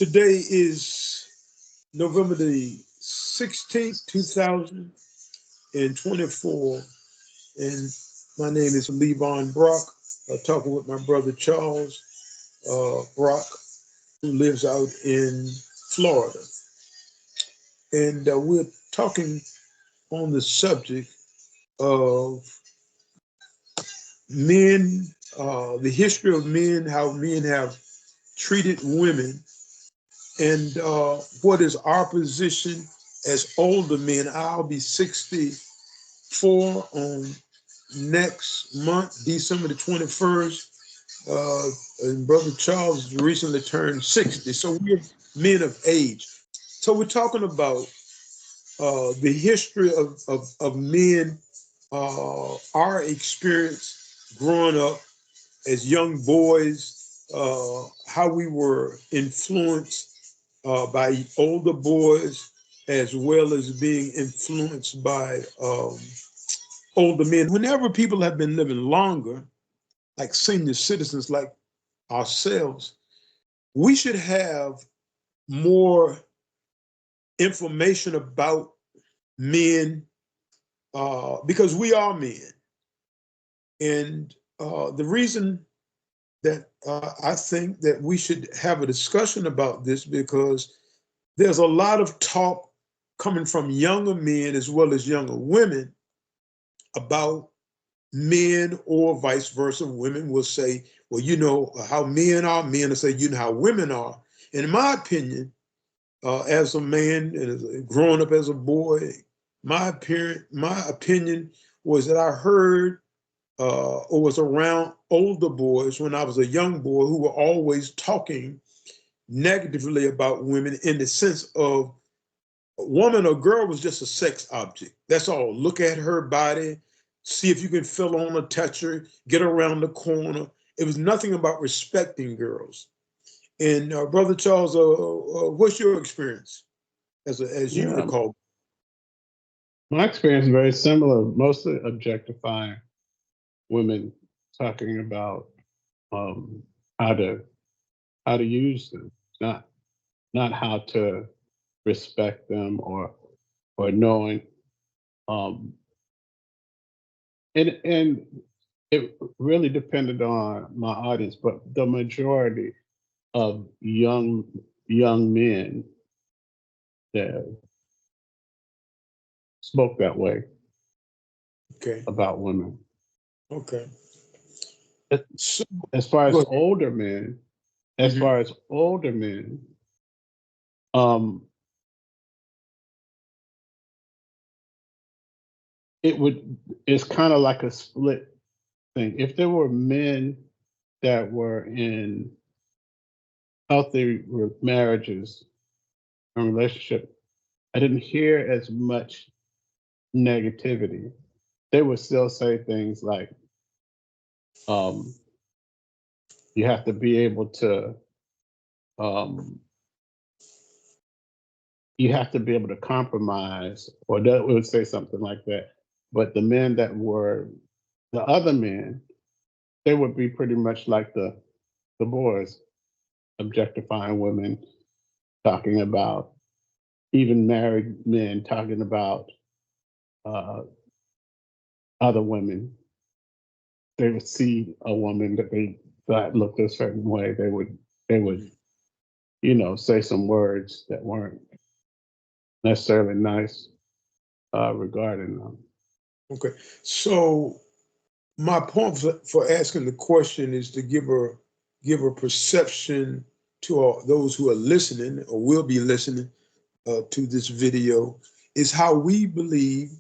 Today is November the 16th, 2024, and my name is Leevone Brock. Talking with my brother Charles Brock, who lives out in Florida. And we're talking on the subject of men, the history of men, how men have treated women, and what is our position as older men. I'll be 64 on next month, December the 21st. And Brother Charles recently turned 60. So we're men of age. So we're talking about the history of men, our experience growing up as young boys, how we were influenced by older boys, as well as being influenced by older men. Whenever people have been living longer, like senior citizens like ourselves, we should have more information about men because we are men. And the reason that I think that we should have a discussion about this because there's a lot of talk coming from younger men as well as younger women about men, or vice versa. Women will say, well, you know how men are. Men will say, you know how women are. And in my opinion, as a man and growing up as a boy, my opinion was that I heard or was around older boys when I was a young boy who were always talking negatively about women in the sense of a woman or girl was just a sex object. That's all. Look at her body, see if you can feel on her, touch her, get around the corner. It was nothing about respecting girls. And Brother Charles, what's your experience as you Yeah, recall? my experience is very similar, mostly objectifying women, talking about um, how to use them, not how to respect them or knowing. Um, and it really depended on my audience, but the majority of young men that spoke that way Okay, about women. okay. As So, as far go as ahead. older men, as Mhm. far as older men, um, it's kind of like a split thing. If there were men that were in healthy marriages and relationship, I didn't hear as much negativity. They would still say things like, um, you have to be able to, um, you have to be able to compromise, or that would say something like that. But the men that were the other men, they would be pretty much like the boys, objectifying women, talking about even married men, talking about uh, other women. They would see a woman that they thought looked a certain way. They would say some words that weren't necessarily nice regarding them. Okay. So my point for asking the question is to give a perception to those who are listening or will be listening to this video is how we believe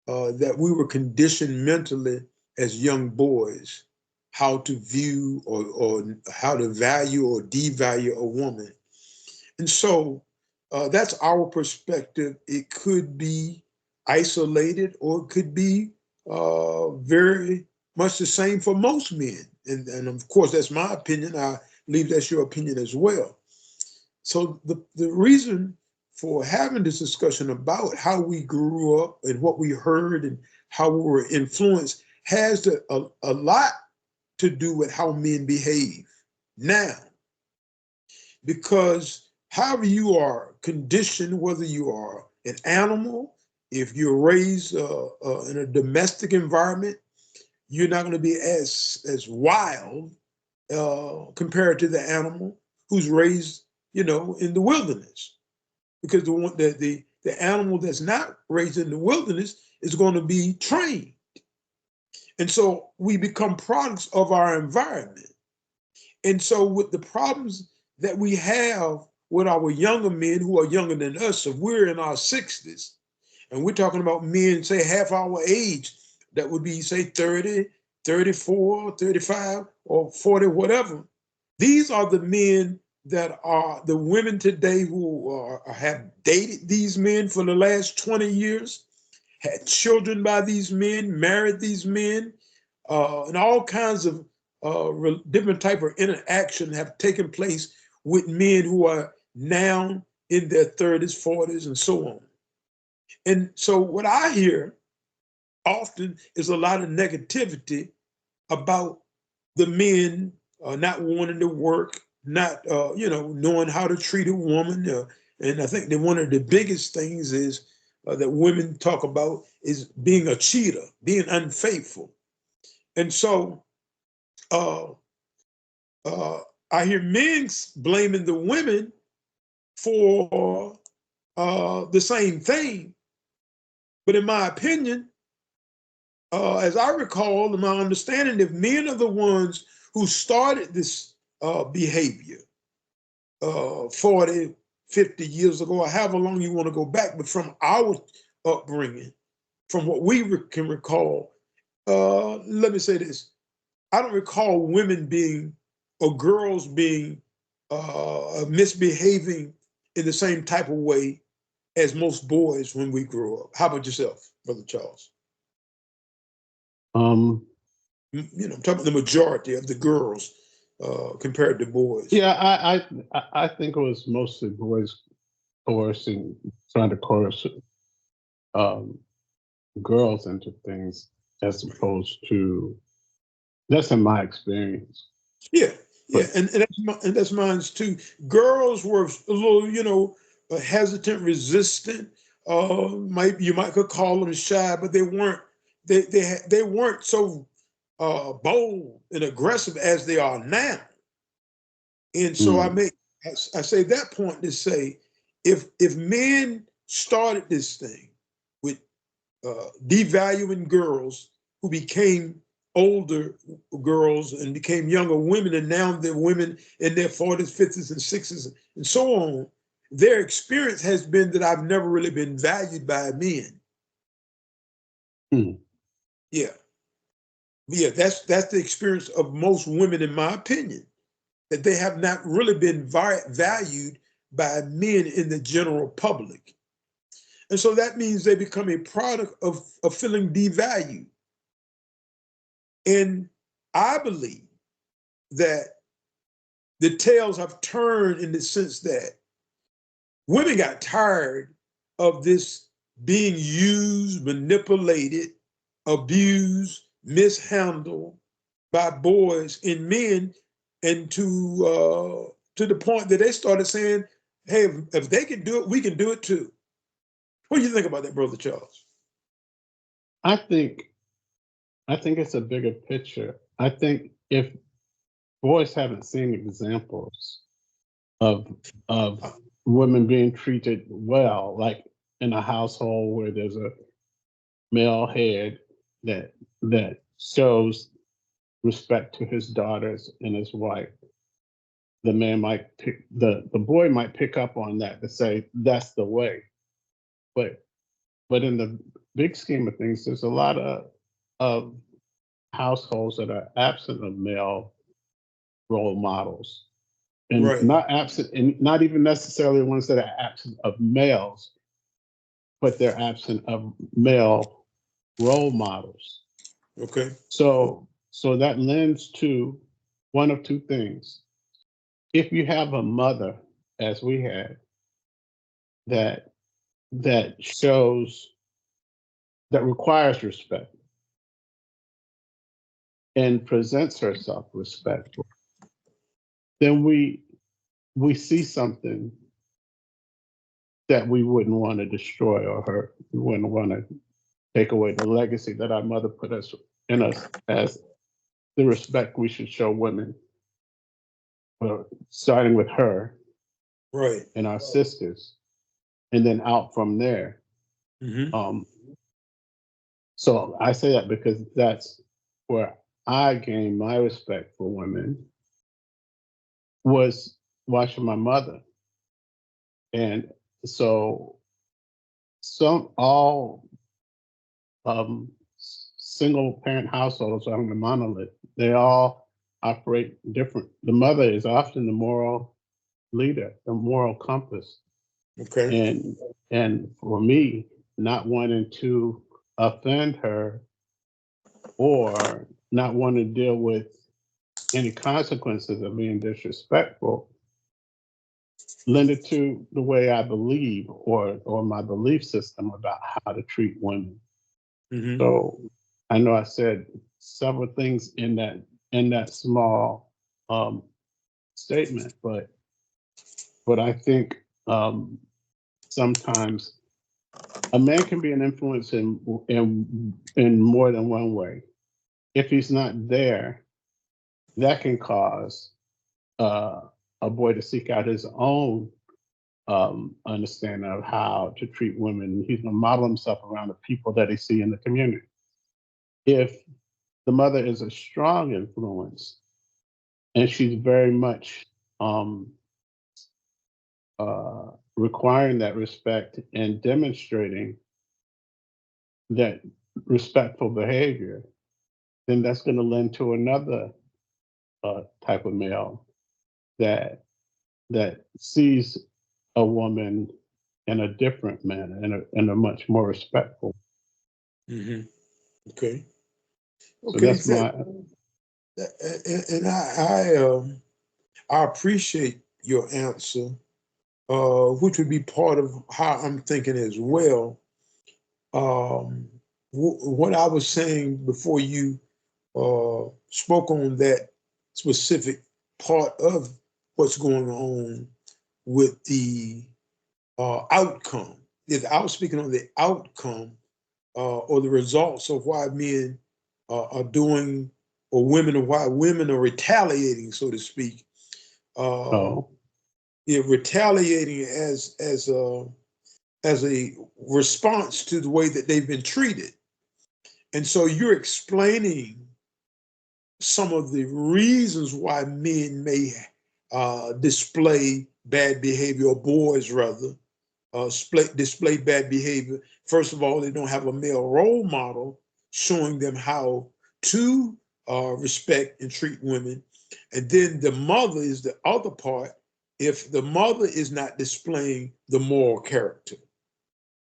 that we were conditioned mentally as young boys, how to view or how to value or devalue a woman. And so that's our perspective. It could be isolated or it could be very much the same for most men. And of course, that's my opinion. I believe that's your opinion as well. So the reason for having this discussion about how we grew up and what we heard and how we were influenced has a lot to do with how men behave now. Because however you are conditioned, whether you are an animal, if you're raised in a domestic environment, you're not going to be as wild compared to the animal who's raised, in the wilderness. Because the animal that's not raised in the wilderness is going to be trained. And so we become products of our environment. And so with the problems that we have with our younger men who are younger than us, if we're in our 60s, and we're talking about men, say half our age, that would be, say, 30, 34, 35, or 40, whatever. These are the men that are the women today who have dated these men for the last 20 years, had children by these men, married these men, and all kinds of different type of interaction have taken place with men who are now in their 30s, 40s, and so on. And so what I hear often is a lot of negativity about the men not wanting to work, not knowing how to treat a woman. And I think that one of the biggest things is that women talk about is being a cheater, being unfaithful. And so uh, uh, I hear men blaming the women for the same thing. But in my opinion, as I recall, in my understanding, if men are the ones who started this behavior 40, 50 years ago, or however long you want to go back, but from our upbringing, from what we can recall, let me say this. I don't recall women being or girls being misbehaving in the same type of way as most boys when we grew up. How about yourself, Brother Charles? Um, I'm talking about the majority of the girls compared to boys. yeah, I think it was mostly boys coercing, trying to coerce um, girls into things as opposed to, that's in my experience. Yeah, yeah, But and that's mine too. Girls were a little, hesitant, resistant. Might you might could call them shy, but they weren't. They weren't so bold and aggressive as they are now. And so mm, I say that point to say, if men started this thing with devaluing girls who became older girls and became younger women, and now they're women in their 40s, 50s, and 60s, and so on, their experience has been that I've never really been valued by men. mm, Yeah. Yeah, that's the experience of most women, in my opinion, that they have not really been valued by men in the general public. And so that means they become a product of feeling devalued. And I believe that the tails have turned in the sense that women got tired of this being used, manipulated, abused, mishandled by boys and men, and to the point that they started saying, "Hey, if they can do it, we can do it too." What do you think about that, Brother Charles? I think I think it's a bigger picture. I think if boys haven't seen examples of of women being treated well, like in a household where there's a male head that shows respect to his daughters and his wife, the man might pick the boy might pick up on that to say that's the way. But in the big scheme of things, there's a lot of households that are absent of male role models, and Right. not absent, and not even necessarily ones that are absent of males, but they're absent of male role models. Okay. So that lends to one of two things. If you have a mother, as we had, that shows, that requires respect and presents herself respectful, then we see something that we wouldn't want to destroy or hurt. We wouldn't want to take away the legacy that our mother put us in us as the respect we should show women, starting with her Right. and our sisters, and then out from there. Hmm. Um, so I say that because that's where I gained my respect for women, was watching my mother. And so some all single parent households are the monolith. They all operate different. The mother is often the moral leader, the moral compass. Okay. And for me, not wanting to offend her or not wanting to deal with any consequences of being disrespectful lended to the way I believe or my belief system about how to treat women. Hmm. So I know I said several things in that small um, statement, but I think sometimes a man can be an influence in more than one way. If he's not there, that can cause uh, a boy to seek out his own understanding of how to treat women. He's going to model himself around the people that he see in the community. If the mother is a strong influence and she's very much um, requiring that respect and demonstrating that respectful behavior, then that's going to lend to another type of male that sees a woman in a different manner, in a much more respectful. Hmm. Okay. So Okay. that's my And I appreciate your answer, which would be part of how I'm thinking as well. Um, what I was saying before you spoke on that specific part of what's going on with the outcome. If I was speaking on the outcome or the results of why men are doing, or women, or why women are retaliating, so to speak. Uh, oh yeah, retaliating as a response to the way that they've been treated. And so you're explaining some of the reasons why men may display bad behavior, or boys rather, display bad behavior. First of all, they don't have a male role model showing them how to respect and treat women. And then the mother is the other part. If the mother is not displaying the moral character,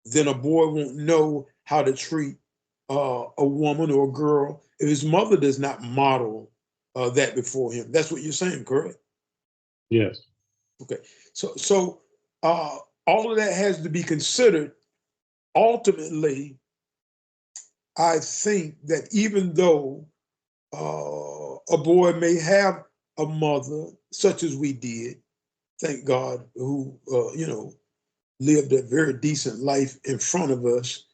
then a boy won't know how to treat a woman or a girl if his mother does not model that before him. That's what you're saying, correct? yes, Okay. So uh, all of that has to be considered. Ultimately, I think that even though a boy may have a mother such as we did, thank God, who lived a very decent life in front of us,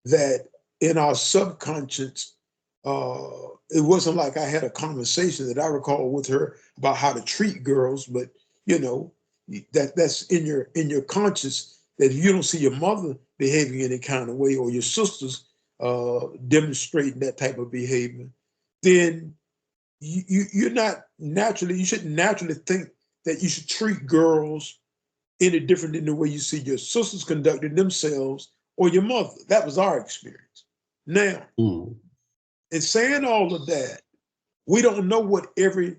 that in our subconscious, it wasn't like I had a conversation that I recall with her about how to treat girls, but you know, that's in your conscious, that if you don't see your mother behaving any kind of way, or your sisters demonstrating that type of behavior, then you're not naturally, you shouldn't naturally think that you should treat girls any different than the way you see your sisters conducting themselves or your mother. That was our experience. Now, mm, in saying all of that, we don't know what every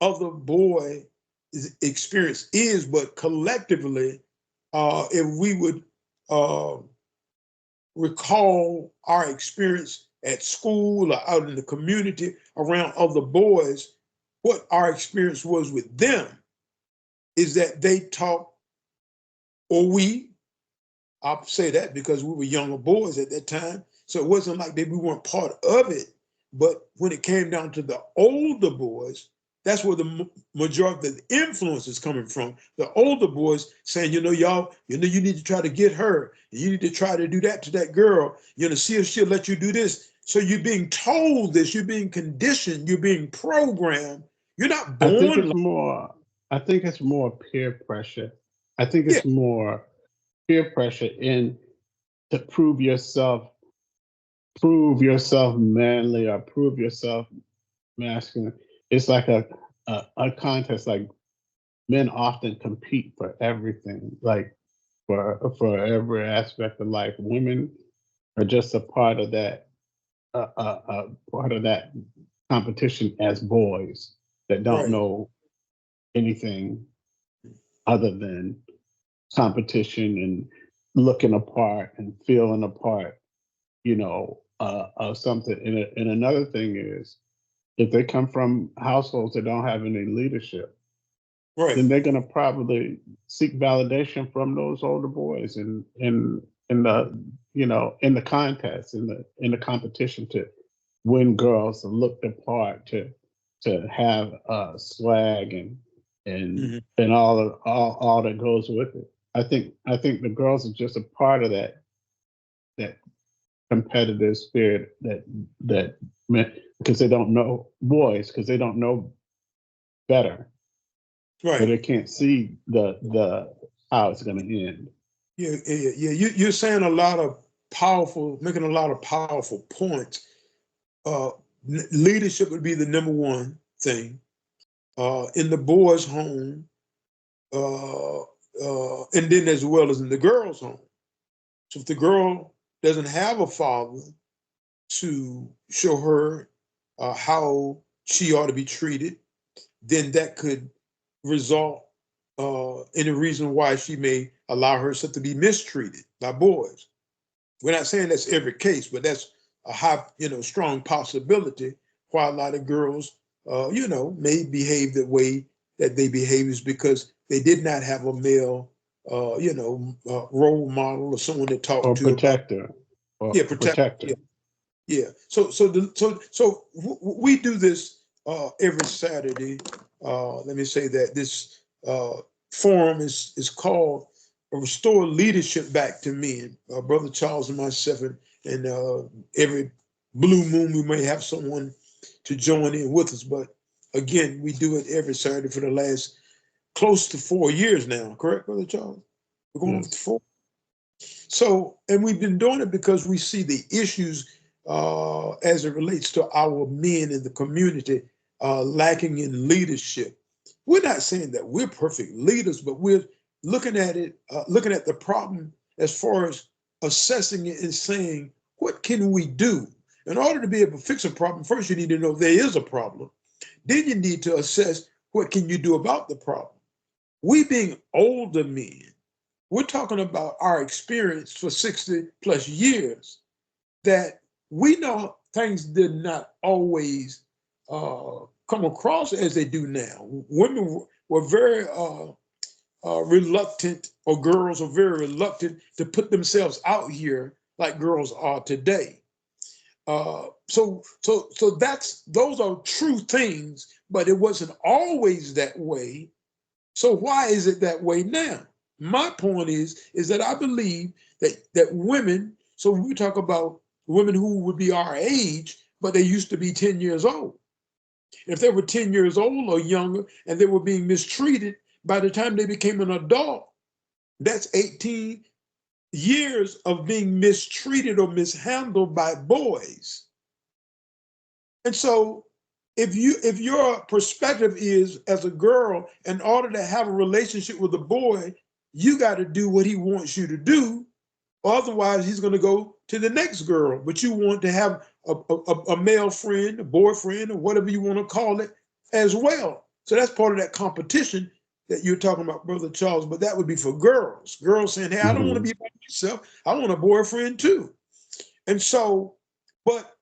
other boy's experience is, but collectively, if we would uh, recall our experience at school or out in the community around other boys, what our experience was with them is that they taught, or we, I'll say that because we were younger boys at that time. So it wasn't like that we weren't part of it. But when it came down to the older boys, That's where the majority of the influence is coming from. The older boys saying, y'all, you need to try to get her. You need to try to do that to that girl. See if she'll let you do this. So you're being told this, you're being conditioned, you're being programmed. You're not I think born it's like, more. I think it's more peer pressure. I think yeah, it's more peer pressure in to prove yourself manly or prove yourself masculine. It's like a contest. Like men often compete for everything, like for every aspect of life. Women are just a part of that, part of that competition as boys that don't right, know anything other than competition and looking apart and feeling apart, of something. And another thing is, if they come from households that don't have any leadership, right. then they're going to probably seek validation from those older boys and in the in the contest in the competition to win girls, to look the part, to have swag Mhm. and all that goes with it. I think the girls are just a part of that competitive spirit that men, because they don't know boys, because they don't know better, or Right. they can't see the how it's going to end. Yeah, yeah, yeah. You're saying making a lot of powerful points. Uh, Leadership would be the number one thing. In the boys' home, and then as well as in the girls' home. So if the girl doesn't have a father to show her how she ought to be treated, then that could result in a reason why she may allow herself to be mistreated by boys. We're not saying that's every case, but that's a high, strong possibility why a lot of girls, may behave the way that they behave is because they did not have a male, role model or someone to talk Or to about, protector, or yeah, a protect, yeah, protector. yeah. We do this every Saturday. Let me say that this forum is called "Restore Leadership Back to Men." Brother Charles and myself, and every blue moon we may have someone to join in with us. But again, we do it every Saturday for the last close to 4 years now. Correct, Brother Charles? We're going on to Yes. 4. So, and we've been doing it because we see the issues as it relates to our men in the community lacking in leadership. We're not saying that we're perfect leaders, but we're looking at it, looking at the problem as far as assessing it and saying, what can we do? In order to be able to fix a problem, first you need to know there is a problem. Then you need to assess what can you do about the problem. We being older men, we're talking about our experience for 60 plus years that we know things did not always come across as they do now. Women were very reluctant, or girls are very reluctant to put themselves out here like girls are today. So those are true things, but it wasn't always that way. So why is it that way now? My point is that I believe that women, so we talk about women who would be our age, but they used to be 10 years old. If they were 10 years old or younger and they were being mistreated, by the time they became an adult, that's 18 years of being mistreated or mishandled by boys. And so if your perspective is as a girl, in order to have a relationship with a boy, you got to do what he wants you to do. Otherwise, he's going to go to the next girl. But you want to have a male friend, a boyfriend, or whatever you want to call it as well. So that's part of that competition that you're talking about, Brother Charles. But that would be for girls. Girls saying, hey, I don't want to Hmm. be by myself. I want a boyfriend too. And so, but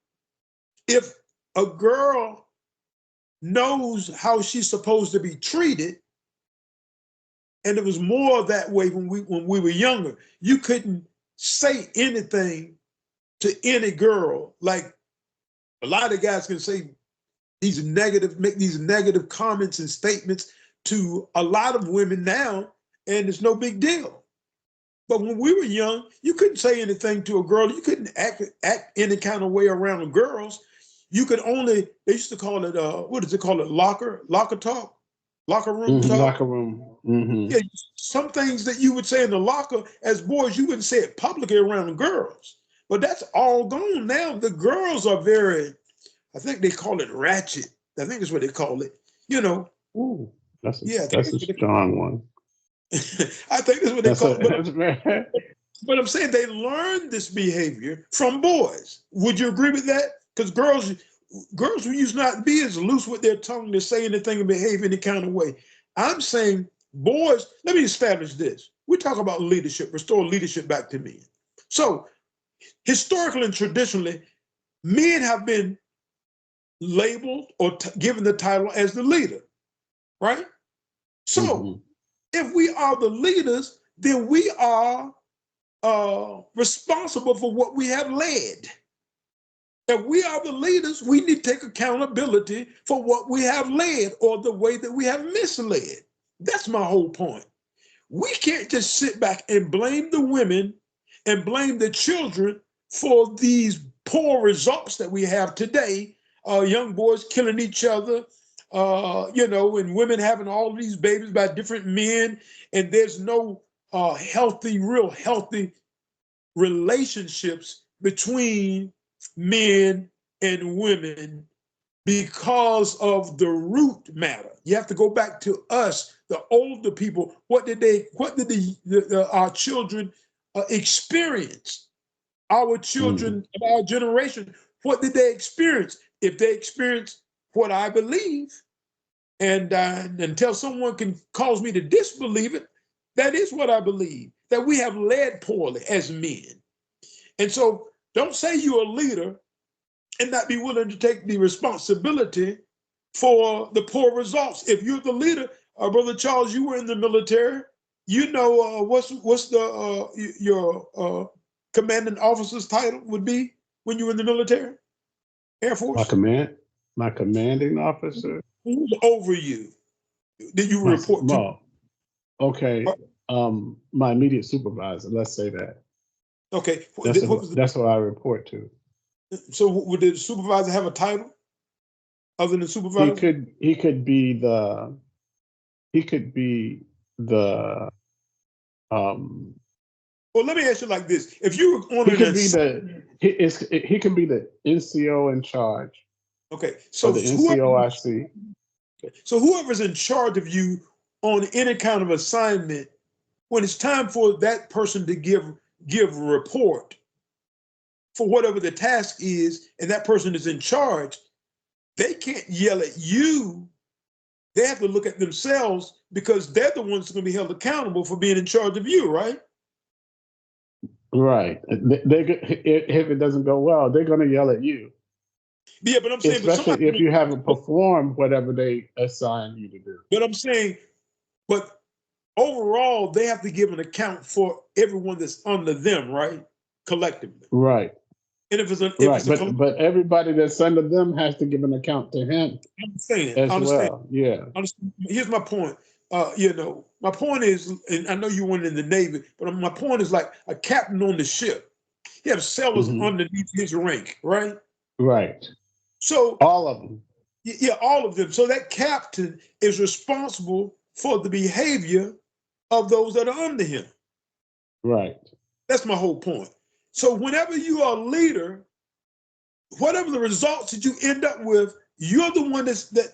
if a girl knows how she's supposed to be treated, and it was more that way when we were younger. You couldn't say anything to any girl. Like a lot of guys can say make these negative comments and statements to a lot of women now, and it's no big deal. But when we were young, you couldn't say anything to a girl. You couldn't act any kind of way around girls. You could only, they used to call it, what does it call it? Locker talk, locker room talk. Locker room. Yeah, some things that you would say in the locker as boys, you wouldn't say it publicly around girls. But that's all gone now. The girls are very, I think they call it ratchet. I think is what they call it. You know. Ooh, that's a strong one. I think that's what they call it. But I'm saying they learn this behavior from boys. Would you agree with that? Because girls who used not to be as loose with their tongue to say anything and behave any kind of way. I'm saying boys, let me establish this. We talk about leadership, restore leadership back to men. So historically and traditionally, men have been labeled or given the title as the leader, right? So if we are the leaders, then we are responsible for what we have led. If we are the leaders, we need to take accountability for what we have led or the way that we have misled. That's my whole point. We can't just sit back and blame the women and blame the children for these poor results that we have today. Young boys killing each other, and women having all these babies by different men, and there's no real healthy relationships between men and women because of the root matter. You have to go back to us, the older people. What did our children experience? Our children of our generation, what did they experience? If they experienced what I believe, and until someone can cause me to disbelieve it, that is what I believe, that we have led poorly as men. And so don't say you're a leader and not be willing to take the responsibility for the poor results. If you're the leader, Brother Charles, you were in the military. You know what's your commanding officer's title would be when you were in the military, Air Force? My commanding officer. Who's over you? Did you report to? Well, okay, my immediate supervisor. Let's say that. Okay, that's what I report to. So would the supervisor have a title other than supervisor? He could be the. Well, let me ask you like this: if you were on he can be the NCO in charge. Okay, so the NCOIC. So whoever's in charge of you on any kind of assignment, when it's time for that person to give a report for whatever the task is, and that person is in charge, they can't yell at you. They have to look at themselves because they're the ones going to be held accountable for being in charge of you, right? Right. If it doesn't go well, they're going to yell at you. Yeah, but I'm saying, especially if you haven't performed whatever they assign you to do. But I'm saying, but overall, they have to give an account for everyone that's under them, right? Collectively. Right. And if it's but everybody that's under them has to give an account to him. I understand. Well. Yeah. Here's my point. My point is, and I know you went in the Navy, but my point is like a captain on the ship. He has sailors underneath his rank, right? Right. So all of them. Yeah, all of them. So that captain is responsible for the behavior of those that are under him. Right. That's my whole point. So whenever you are a leader, whatever the results that you end up with, you're the one that's in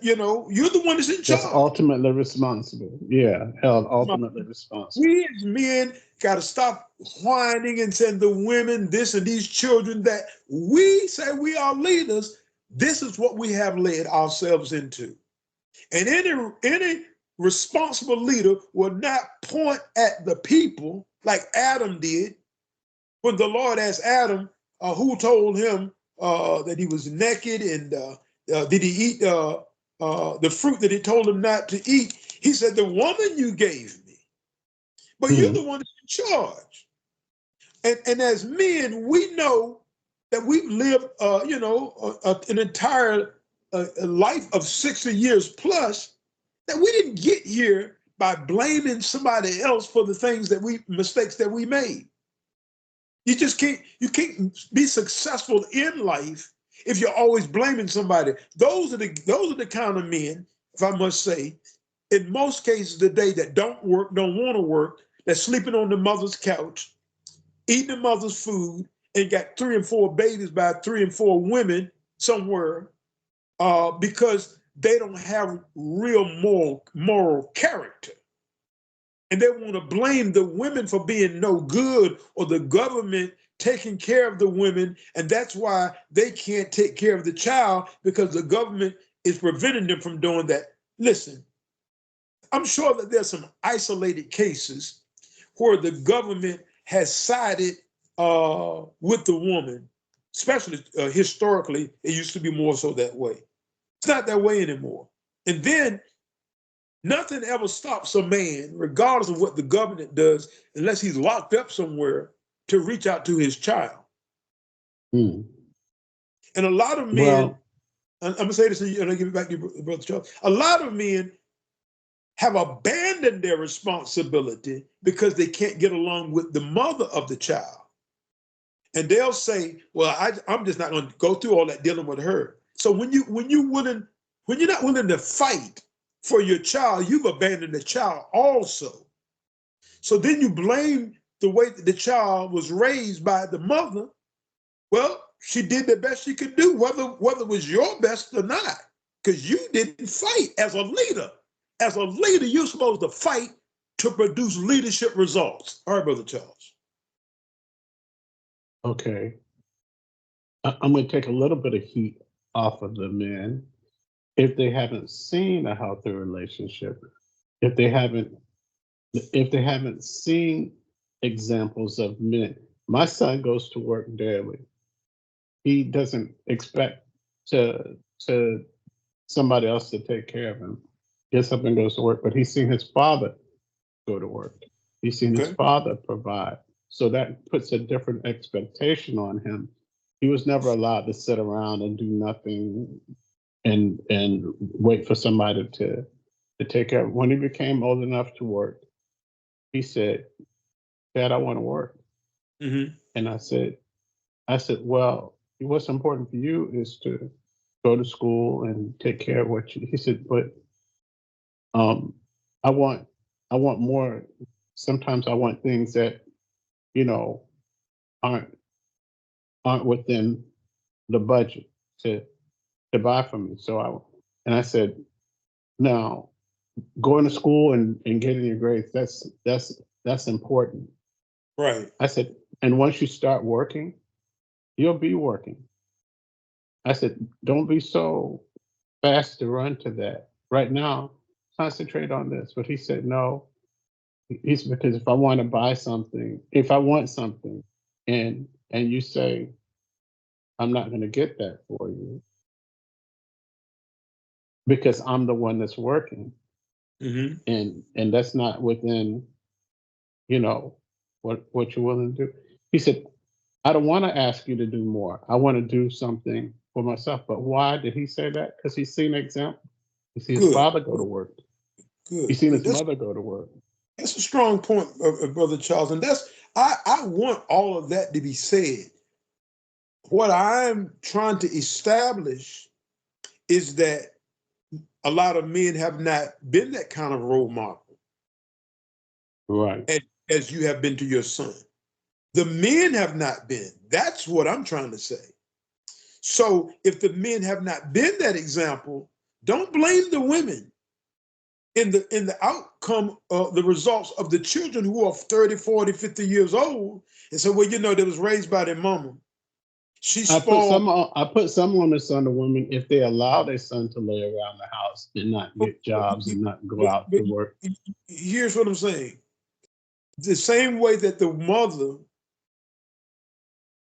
charge. That's ultimately responsible. Yeah, held ultimately responsible. We as men got to stop whining and saying the women, this and these children that we say we are leaders. This is what we have led ourselves into. And any responsible leader will not point at the people like Adam did when the Lord asked Adam, who told him that he was naked, and did he eat the fruit that he told him not to eat? He said, the woman you gave me, but you're the one that's in charge. And as men, we know that we've lived, an entire a life of 60 years plus, that we didn't get here by blaming somebody else for the things that mistakes that we made. You can't be successful in life if you're always blaming somebody. Those are the kind of men, if I must say, in most cases today, that don't work, don't want to work, that's sleeping on the mother's couch, eating the mother's food, and got 3 and 4 babies by 3 and 4 women somewhere, because they don't have real moral character. And they want to blame the women for being no good, or the government taking care of the women. And that's why they can't take care of the child, because the government is preventing them from doing that. Listen, I'm sure that there's some isolated cases where the government has sided with the woman, especially historically. It used to be more so that way. It's not that way anymore. And then nothing ever stops a man, regardless of what the government does, unless he's locked up somewhere, to reach out to his child. Hmm. And a lot of men, Well, I'm going to say this and I'll give it back to you, Brother Charles. A lot of men have abandoned their responsibility because they can't get along with the mother of the child. And they'll say, well, I'm just not going to go through all that dealing with her. So when you're not willing to fight for your child, you've abandoned the child also. So then you blame the way that the child was raised by the mother. Well, she did the best she could do, whether it was your best or not, because you didn't fight as a leader. As a leader, you're supposed to fight to produce leadership results. All right, Brother Charles. okay. I'm going to take a little bit of heat off of the men if they haven't seen a healthy relationship, if they haven't seen examples of men. My son goes to work daily. He doesn't expect to somebody else to take care of him. Gets up and goes to work, but he's seen his father go to work. He's seen his father provide. So that puts a different expectation on him. He was never allowed to sit around and do nothing and wait for somebody to take care of him. When he became old enough to work, he said, Dad, I want to work. Mm-hmm. And I said, well, what's important for you is to go to school and take care of what you. He said, but I want more. Sometimes I want things that, you know, aren't within the budget to buy for me. I said, now going to school and getting your grades, that's important. Right. I said, and once you start working, you'll be working. I said, don't be so fast to run to that. Right now, concentrate on this. But he said, no. He's because if I want to buy something, if I want something, and you say, I'm not going to get that for you because I'm the one that's working, Mm-hmm. and that's not within, what you're willing to do. He said, I don't want to ask you to do more. I want to do something for myself. But why did he say that? Because he's seen an example. He seen his father go to work. He's seen his mother go to work. That's a strong point, Brother Charles. And I want all of that to be said. What I'm trying to establish is that a lot of men have not been that kind of role model. Right. As you have been to your son. The men have not been. That's what I'm trying to say. So if the men have not been that example, don't blame the women in the outcome of the results of the children who are 30, 40, 50 years old and say, well, they was raised by their mama. She spoiled. I put some on the son of women if they allow their son to lay around the house and not get jobs and not go out to work. Here's what I'm saying. The same way that the mother,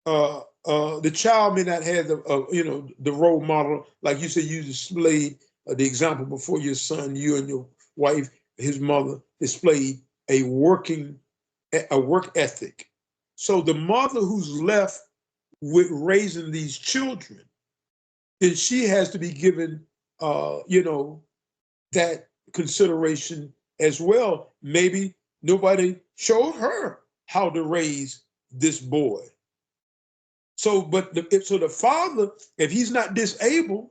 the child may not have the role model, like you said, you displayed the example before your son, you and your wife, his mother displayed a work ethic. So the mother who's left with raising these children then she has to be given, you know, that consideration as well. Maybe nobody showed her how to raise this boy. So, but so the father, if he's not disabled,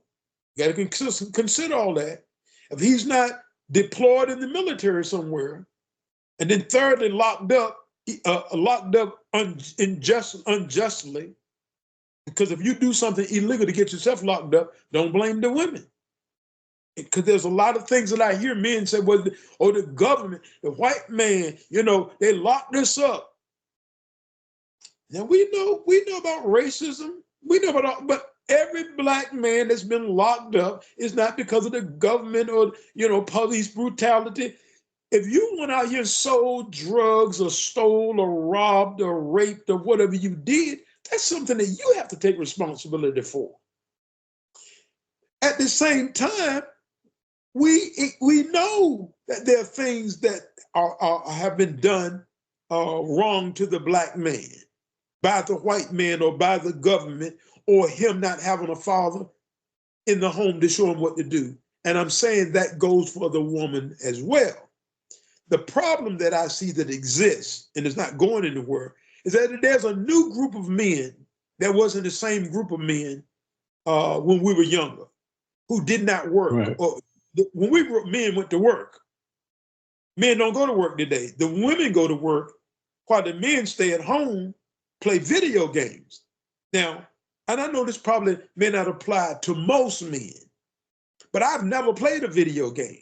you got to consider all that. If he's not deployed in the military somewhere, and then thirdly locked up unjustly, because if you do something illegal to get yourself locked up, don't blame the women. Because there's a lot of things that I hear men say, well, or the government, the white man, you know, they locked us up. Now we know about racism. We know about all, but every black man that's been locked up is not because of the government or, you know, police brutality. If you went out here and sold drugs or stole or robbed or raped or whatever you did, that's something that you have to take responsibility for. At the same time, we know that there are things that have been done wrong to the black man by the white man or by the government, or him not having a father in the home to show him what to do. And I'm saying that goes for the woman as well. The problem that I see that exists, and is not going anywhere, is that there's a new group of men that wasn't the same group of men when we were younger, who did not work. Right. Or when we were men went to work. Men don't go to work today. The women go to work while the men stay at home, play video games. Now, and I know this probably may not apply to most men, but I've never played a video game.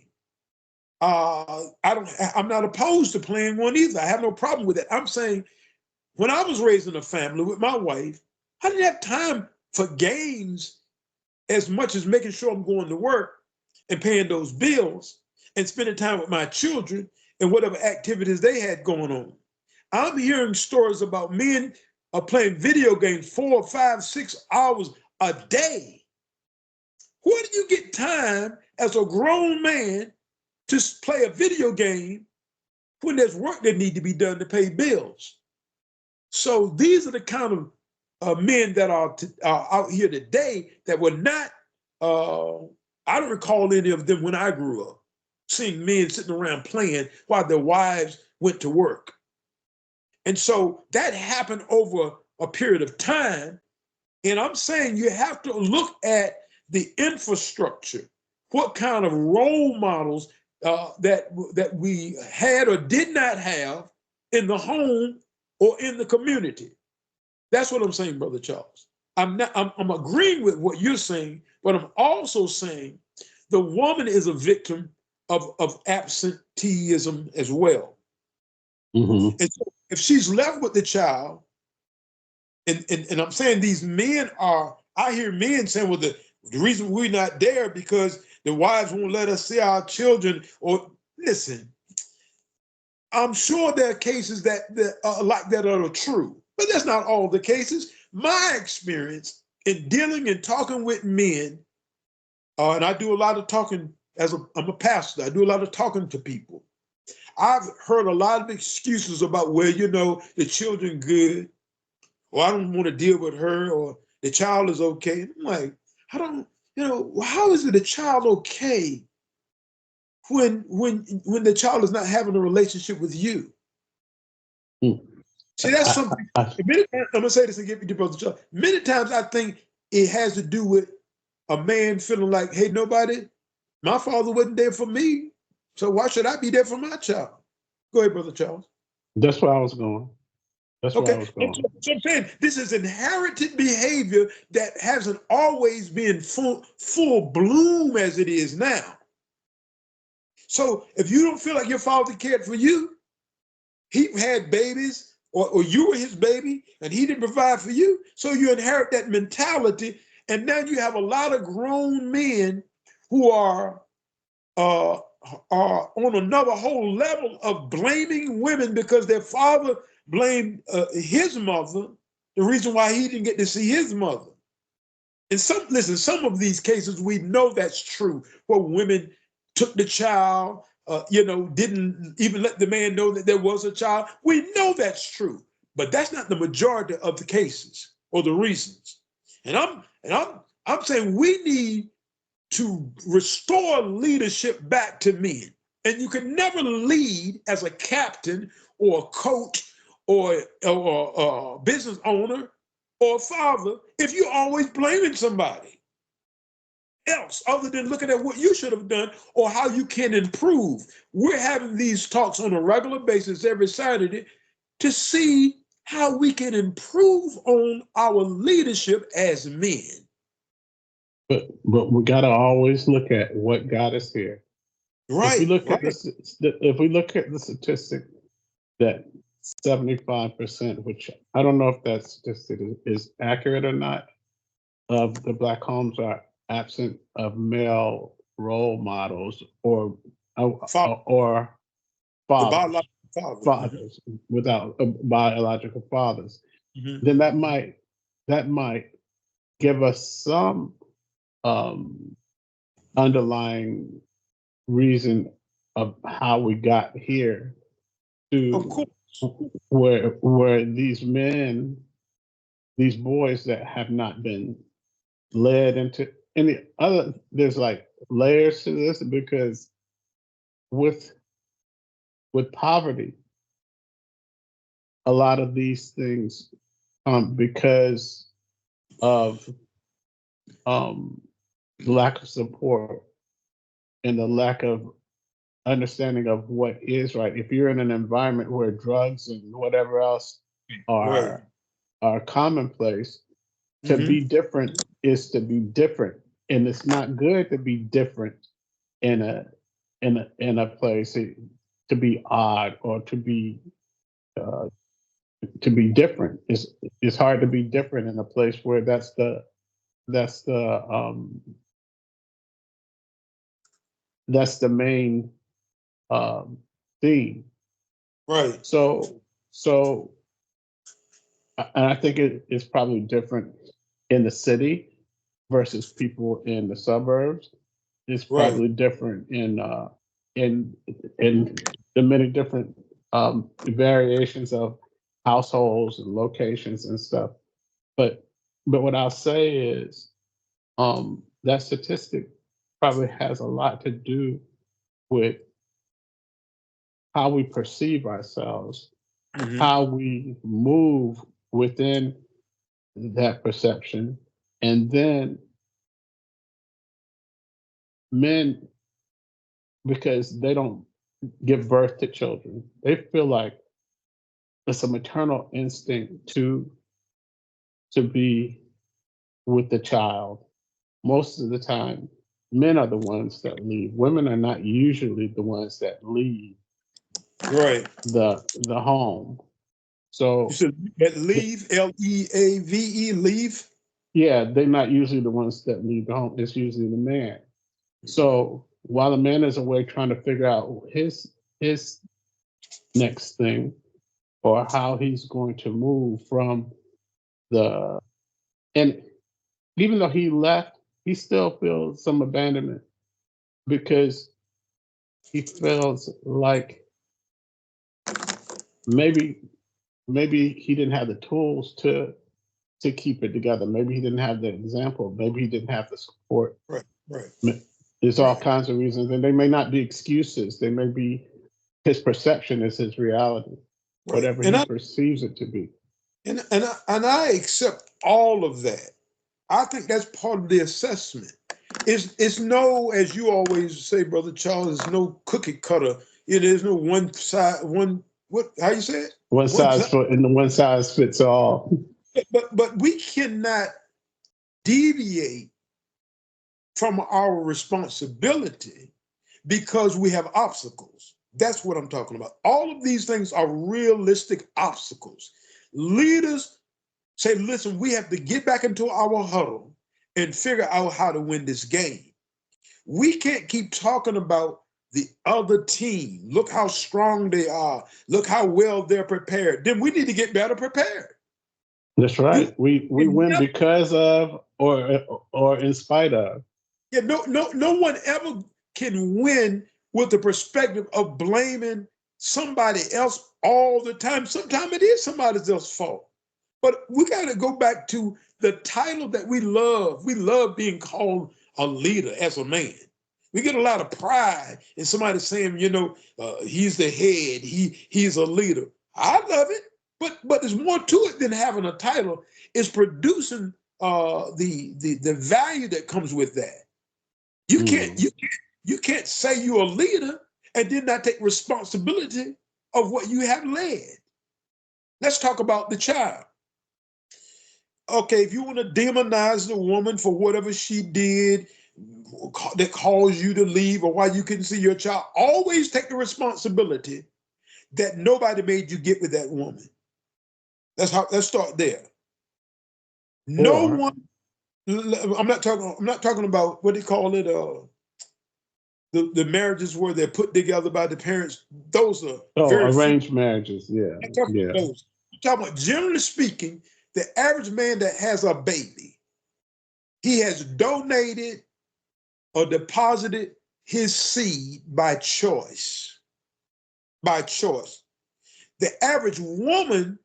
I'm not opposed to playing one either. I have no problem with it. I'm saying when I was raising a family with my wife, I didn't have time for games as much as making sure I'm going to work and paying those bills and spending time with my children and whatever activities they had going on. I'm hearing stories about men playing video games 4, 5, 6 hours a day. Where do you get time as a grown man to play a video game when there's work that need to be done to pay bills? So these are the kind of men that are out here today that were not, I don't recall any of them when I grew up, seeing men sitting around playing while their wives went to work. And so that happened over a period of time. And I'm saying you have to look at the infrastructure, what kind of role models that we had or did not have in the home or in the community. That's what I'm saying, Brother Charles. I'm agreeing with what you're saying, but I'm also saying the woman is a victim of absenteeism as well. Mm-hmm. And so if she's left with the child, and I'm saying these men are, I hear men saying, well, the reason we're not there because the wives won't let us see our children. Or listen, I'm sure there are cases that like that are true, but that's not all the cases. My experience in dealing and talking with men, and I do a lot of talking I'm a pastor. I do a lot of talking to people. I've heard a lot of excuses about, well, you know, the children good, or I don't want to deal with her, or the child is okay. And I'm like, I don't, you know, how is it a child okay when the child is not having a relationship with you? See, that's something. Many times, I'm gonna say this and get you Brother Charles. Many times I think it has to do with a man feeling like, hey, my father wasn't there for me, so why should I be there for my child? Go ahead, Brother Charles. That's where I was going. That's where I Okay, was going. so I'm saying this is inherited behavior that hasn't always been full bloom as it is now. So if you don't feel like your father cared for you, he had babies, or you were his baby, and he didn't provide for you, so you inherit that mentality, and now you have a lot of grown men who are on another whole level of blaming women because their father blamed his mother, the reason why he didn't get to see his mother. And some of these cases, we know that's true, where women took the child, didn't even let the man know that there was a child. We know that's true, but that's not the majority of the cases or the reasons. And I'm I'm saying we need to restore leadership back to men. And you can never lead as a captain or a coach or a business owner or a father if you're always blaming somebody else other than looking at what you should have done or how you can improve. We're having these talks on a regular basis every Saturday to see how we can improve on our leadership as men. But we gotta always look at what got us here. If we Right, look at right. this, if we look at the statistic that 75%, which I don't know if that statistic is accurate or not, of the Black homes are absent of male role models or Father, or the fathers, biological father. fathers without biological fathers, Mm-hmm. then that might give us some um, underlying reason of how we got here Of to course. where these men, these boys that have not been led into any other, there's like layers to this because with poverty, a lot of these things because of um, lack of support and the lack of understanding of what is right. If you're in an environment where drugs and whatever else Right. are commonplace, to Mm-hmm. be different is to be different, and it's not good to be different in a place to be odd or uh, to be different. It's hard to be different in a place where that's the um, that's the main um, theme. Right. So and I think it's probably different in the city versus people in the suburbs. It's Right. probably different in in the many different variations of households and locations and stuff. But what I'll say is that statistic probably has a lot to do with how we perceive ourselves, Mm-hmm. how we move within that perception, and then men, because they don't give birth to children, they feel like it's a maternal instinct to be with the child. Most of the time, men are the ones that leave. Women are not usually the ones that leave Right. the home. You So said that leave, Leave, leave. yeah, they're not usually the ones that leave the home. It's usually the man. So while the man is away trying to figure out his next thing or how he's going to move from the and even though he left, he still feels some abandonment because he feels like maybe he didn't have the tools to keep it together. Maybe he didn't have the example. Maybe he didn't have the support. Right. Right. There's all Right. kinds of reasons, and they may not be excuses. They may be his perception is his reality, Right. whatever he perceives it to be. And I accept all of that. I think that's part of the assessment. It's no, as you always say, Brother Charles, it's no cookie cutter. It is no one side, one what how you say it? One One size size. for and one size fits all. But we cannot deviate from our responsibility because we have obstacles. That's what I'm talking about. All of these things are realistic obstacles. Leaders say, listen, we have to get back into our huddle and figure out how to win this game. We can't keep talking about the other team. Look how strong they are. Look how well they're prepared. Then we need to get better prepared. That's You right. We can win never, because of or in spite of. yeah, no one ever can win with the perspective of blaming somebody else all the time. Sometimes it is somebody else's fault. But we got to go back to the title that we love. We love being called a leader as a man. We get a lot of pride in somebody saying, he's the head, he's a leader. I love it, but there's more to it than having a title. It's producing the value that comes with that. You can't say you're a leader and then not take responsibility of what you have led. Let's talk about the child. Okay, if you want to demonize the woman for whatever she did that caused you to leave or why you couldn't see your child, always take the responsibility that nobody made you get with that woman. Let's start there. No Or, one. I'm not talking about what they call it. The marriages where they're put together by the parents. Those are very few. arranged marriages. Yeah. I'm talking Yeah. about those. I'm talking about, generally speaking, the average man that has a baby, he has donated or deposited his seed by choice. By choice. The average woman,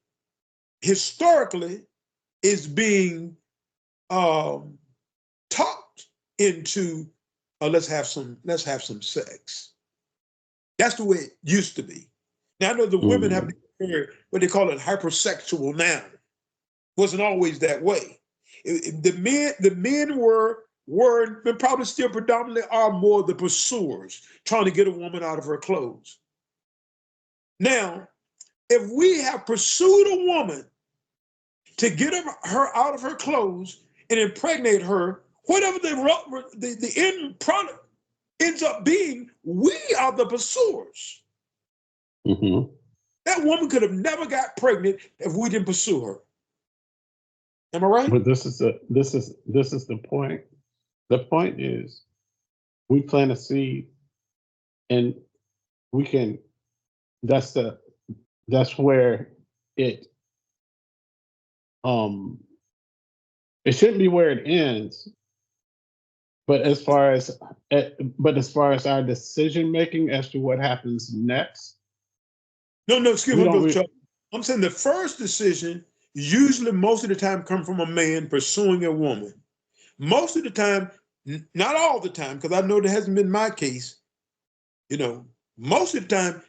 historically, is being talked into let's have some sex. That's the way it used to be. Now I know the women have what they call it hypersexual now. Wasn't always that way. The men were and probably still predominantly are more the pursuers, trying to get a woman out of her clothes. Now, if we have pursued a woman to get her out of her clothes and impregnate her, whatever the end product ends up being, we are the pursuers. Mm-hmm. That woman could have never got pregnant if we didn't pursue her. Am I right? But this is the point. The point is, we plant a seed, and we can. That's where it it shouldn't be where it ends. But as far as our decision making as to what happens next, No, excuse we me, don't. Brother Chuck. I'm saying the first decision usually most of the time comes from a man pursuing a woman. Most of the time, not all the time, because I know that hasn't been my case. Most of the time,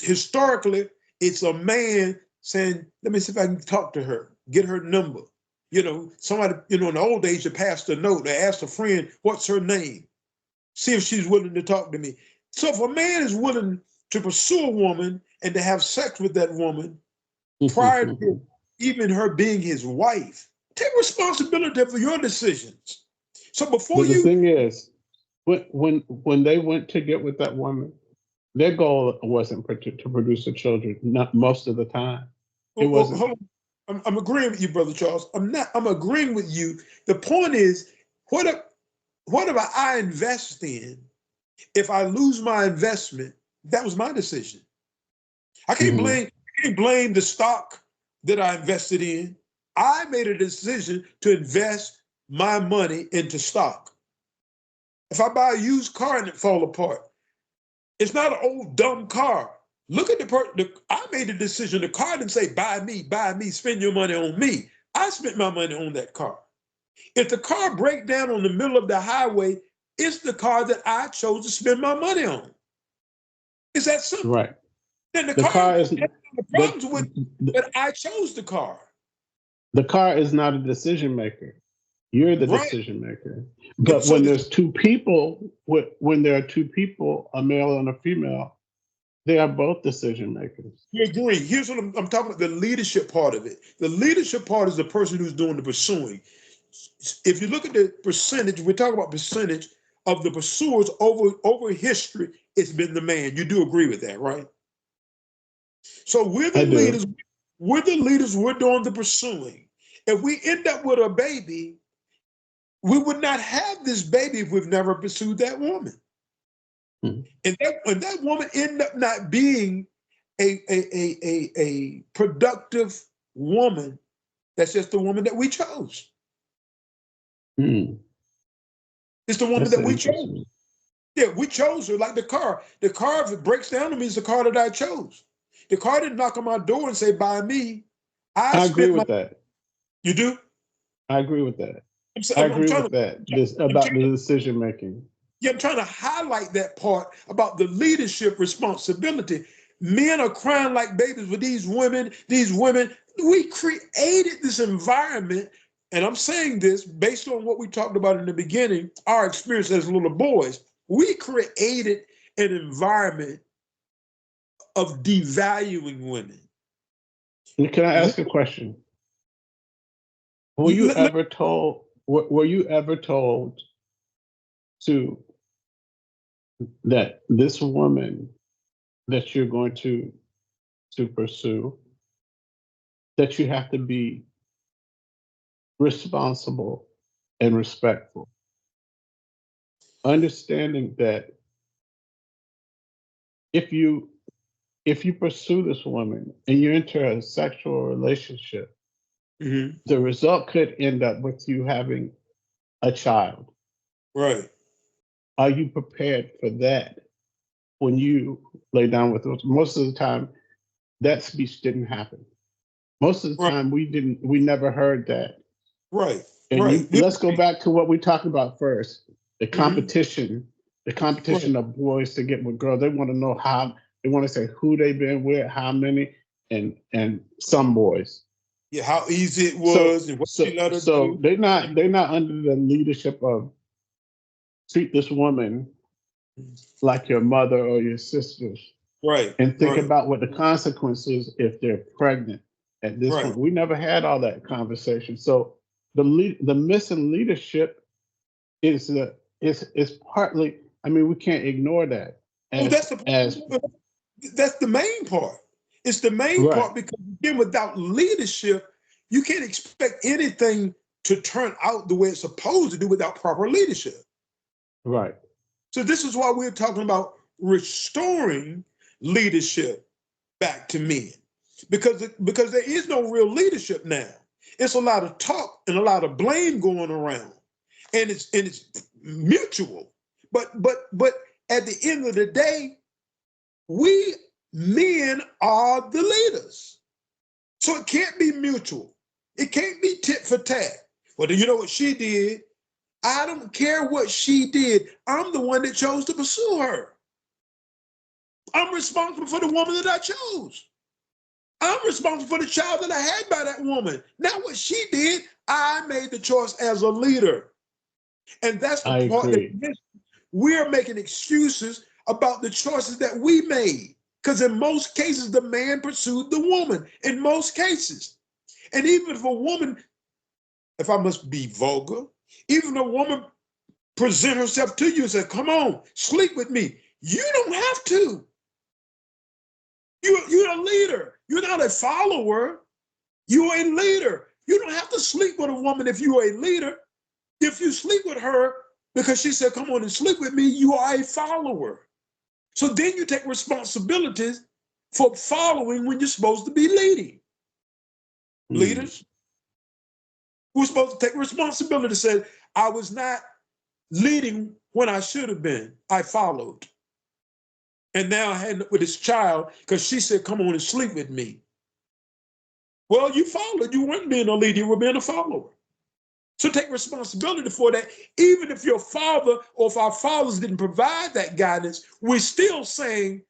historically, it's a man saying, let me see if I can talk to her, get her number. Somebody, in the old days, you passed a note, they asked a friend, what's her name? See if she's willing to talk to me. So if a man is willing to pursue a woman and to have sex with that woman prior to even her being his wife, take responsibility for your decisions. So before But the you, thing is, when they went to get with that woman, their goal wasn't to produce the children. Not most of the time. It wasn't. hold on. I'm agreeing with you, Brother Charles. I'm agreeing with you. The point is, whatever I invest in, if I lose my investment, that was my decision. I can't blame the stock that I invested in. I made a decision to invest my money into stock. If I buy a used car and it fall apart, it's not an old dumb car. Look at I made the decision. The car didn't say buy me, spend your money on me. I spent my money on that car. If the car breaks down on the middle of the highway, it's the car that I chose to spend my money on. It's that simple. Right. Then the The car car is has the problems with, but I chose the car. the car is not a decision maker. You're the Right. decision maker. And But so when there's two people, when there are two people, a male and a female, they are both decision makers. you agree. Here's what I'm talking about, the leadership part of it. The leadership part is the person who's doing the pursuing. If you look at the percentage, we're talking about percentage of the pursuers over history, it's been the man. You do agree with that, right? So we're the I do. leaders, we're doing the pursuing. If we end up with a baby, we would not have this baby if we've never pursued that woman. Hmm. And that woman end up not being a productive woman, that's just the woman that we chose. Hmm. It's the woman That's that we chose. interesting. Yeah, we chose her like the car. The car, if it breaks down on me, it's the car that I chose. The car didn't knock on my door and say, buy me. I I agree spent my, with that. you do? I agree with that. I'm, I I'm agree trying with to, that. This I'm about trying the decision making. Yeah, I'm trying to highlight that part about the leadership responsibility. Men are crying like babies with these women. These women, we created this environment, and I'm saying this based on what we talked about in the beginning, our experience as little boys. We created an environment of devaluing women. Can I ask a question? Were you ever told? Were you ever told to that this woman that you're going to pursue, that you have to be responsible and respectful, understanding that if you if you pursue this woman and you enter a sexual relationship, Mhm. the result could end up with you having a child. Right, Are you prepared for that when you lay down with us? Most of the time, that speech didn't happen. Most of the right, time, we never heard that. right, And right. you let's go back to what we talked about first. The Mhm. competition, the Right. competition of boys to get with girls. They want to know how, they want to say who they've been with, how many, and some boys. Yeah, how easy it So was and what so she let her so do. they're not under the leadership of treat this woman like your mother or your sisters Right, and think right, about what the consequences if they're pregnant at this right. point. We never had all that conversation. So the missing leadership is partly. I mean, we can't ignore that Oh, as that's the main part. It's the main right, part because again, without leadership, you can't expect anything to turn out the way it's supposed to do without proper leadership. right. So this is why we're talking about restoring leadership back to men. Because there is no real leadership now. It's a lot of talk and a lot of blame going around. And it's mutual. But at the end of the day, we men are the leaders. So it can't be mutual. It can't be tit for tat. Well, do you know what she did? I don't care what she did. I'm the one that chose to pursue her. I'm responsible for the woman that I chose. I'm responsible for the child that I had by that woman. Not what she did. I made the choice as a leader. And that's the I part that agree. we're making excuses about the choices that we made. Because in most cases, the man pursued the woman. In most cases. And even if a woman, if I must be vulgar, even a woman present herself to you and say, come on, sleep with me. You don't have to. You're a leader. You're not a follower. You're a leader. You don't have to sleep with a woman if you're a leader. If you sleep with her because she said, come on and sleep with me, you are a follower. So then you take responsibilities for following when you're supposed to be leading. Mm. Leaders, we're supposed to take responsibility. Said, I was not leading when I should have been. I followed. And now I had with this child because she said, come on and sleep with me. Well, you followed. You weren't being a leader, you were being a follower. So take responsibility for that. Even if your father or if our fathers didn't provide that guidance, we're still saying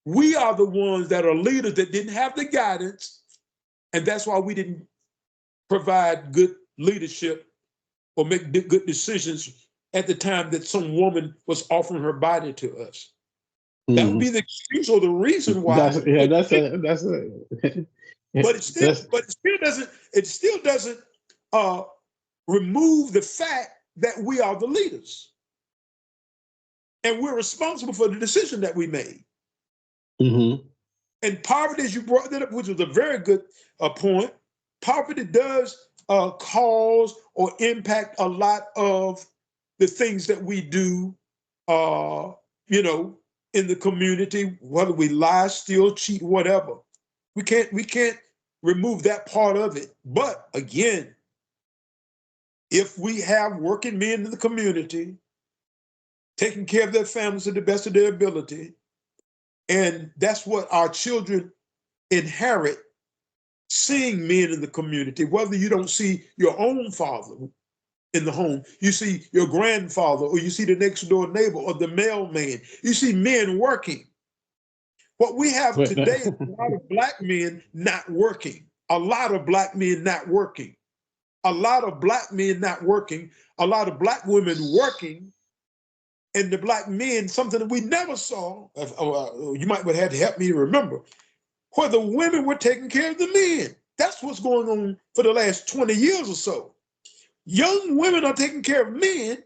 we are the ones that are leaders that didn't have the guidance. And that's why we didn't provide good leadership or make good decisions at the time that some woman was offering her body to us. That would Mm. be the excuse or the reason why. That's yeah. But That's a but it still that's but it still doesn't uh, remove the fact that we are the leaders and we're responsible for the decision that we made. hmm And poverty, as you brought that up, which was a very good point, poverty does cause or impact a lot of the things that we do, uh, you know, in the community, whether we lie, steal, cheat, whatever. We can't remove that part of it. But again, if we have working men in the community taking care of their families to the best of their ability, and that's what our children inherit, seeing men in the community, whether you don't see your own father in the home, you see your grandfather, or you see the next door neighbor or the mailman. You see men working. What we have But today is a lot of black men not working. A lot of black men not working. A lot of black men not working. A lot of black women working. And the black men, something that we never saw, you might have to help me remember, where the women were taking care of the men. That's what's going on for the last 20 years or so. Young women are taking care of men,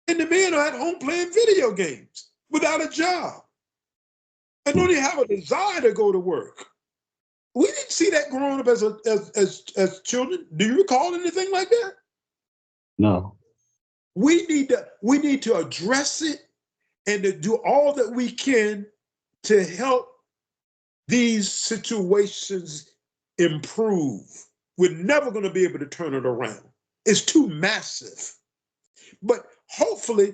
and the men are at home playing video games without a job and don't even have a desire to go to work. We didn't see that growing up as children. Do you recall anything like that? no. We need to address it and to do all that we can to help these situations improve. We're never going to be able to turn it around. It's too massive. But hopefully,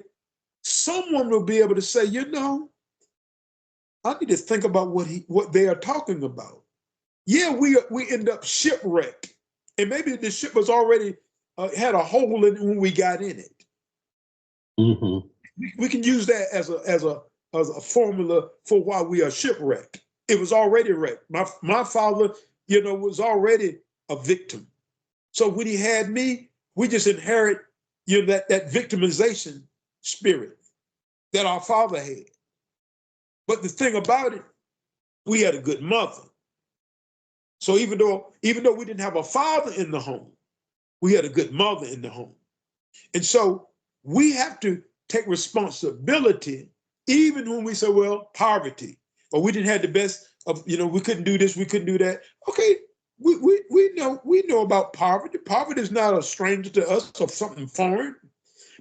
someone will be able to say, you know, I need to think about what they are talking about. Yeah, we end up shipwrecked, and maybe the ship was already had a hole in it when we got in it. Mm-hmm. We can use that as a formula for why we are shipwrecked. It was already wrecked. My father, was already a victim. So when he had me, we just inherit, that victimization spirit that our father had. But the thing about it, we had a good mother. So even though we didn't have a father in the home, we had a good mother in the home. And so we have to take responsibility, even when we say, well, poverty, or we didn't have the best of, we couldn't do this, we couldn't do that. Okay, we know about poverty. Poverty is not a stranger to us or something foreign.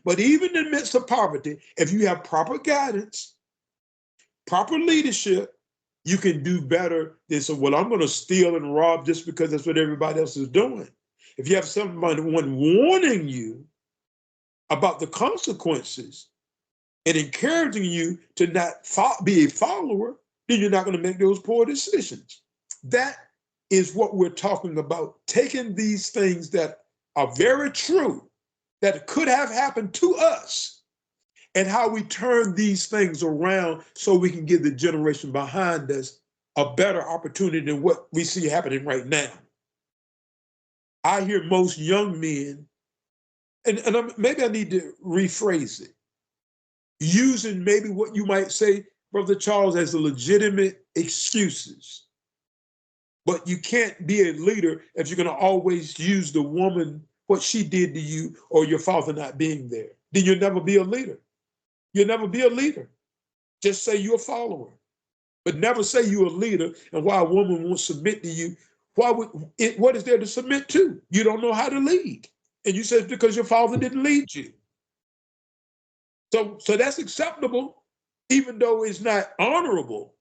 But even in the midst of poverty, if you have proper guidance, proper leadership, you can do better than say, well, I'm going to steal and rob just because that's what everybody else is doing. If you have someone warning you about the consequences and encouraging you to not be a follower, then you're not going to make those poor decisions. That is what we're talking about, taking these things that are very true, that could have happened to us, and how we turn these things around so we can give the generation behind us a better opportunity than what we see happening right now. I hear most young men, and maybe I need to rephrase it, using maybe what you might say, Brother Charles, as legitimate excuses. But you can't be a leader if you're going to always use the woman, what she did to you, or your father not being there. Then you'll never be a leader. You'll never be a leader. Just say you're a follower, but never say you're a leader. And why a woman won't submit to you, what is there to submit to? You don't know how to lead. And you said because your father didn't lead you. So that's acceptable, even though it's not honorable.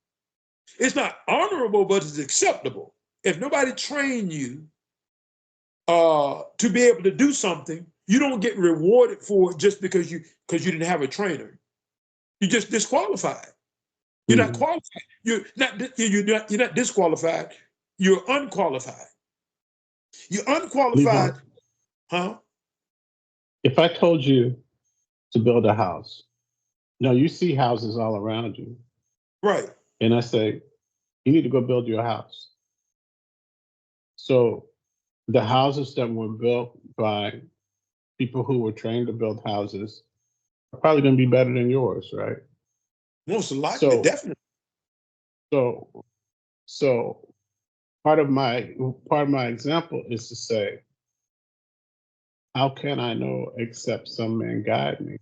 It's not honorable, but it's acceptable. If nobody trained you to be able to do something, you don't get rewarded for it just because you didn't have a trainer. You're just disqualified. You're not qualified. You're not disqualified. You're unqualified. You're unqualified, Leevone, huh? if I told you to build a house, now you see houses all around you, Right. and I say, you need to go build your house. So the houses that were built by people who were trained to build houses are probably going to be better than yours, right? Most likely, So, definitely. so, so part of my example is to say, how can I know except some man guide me?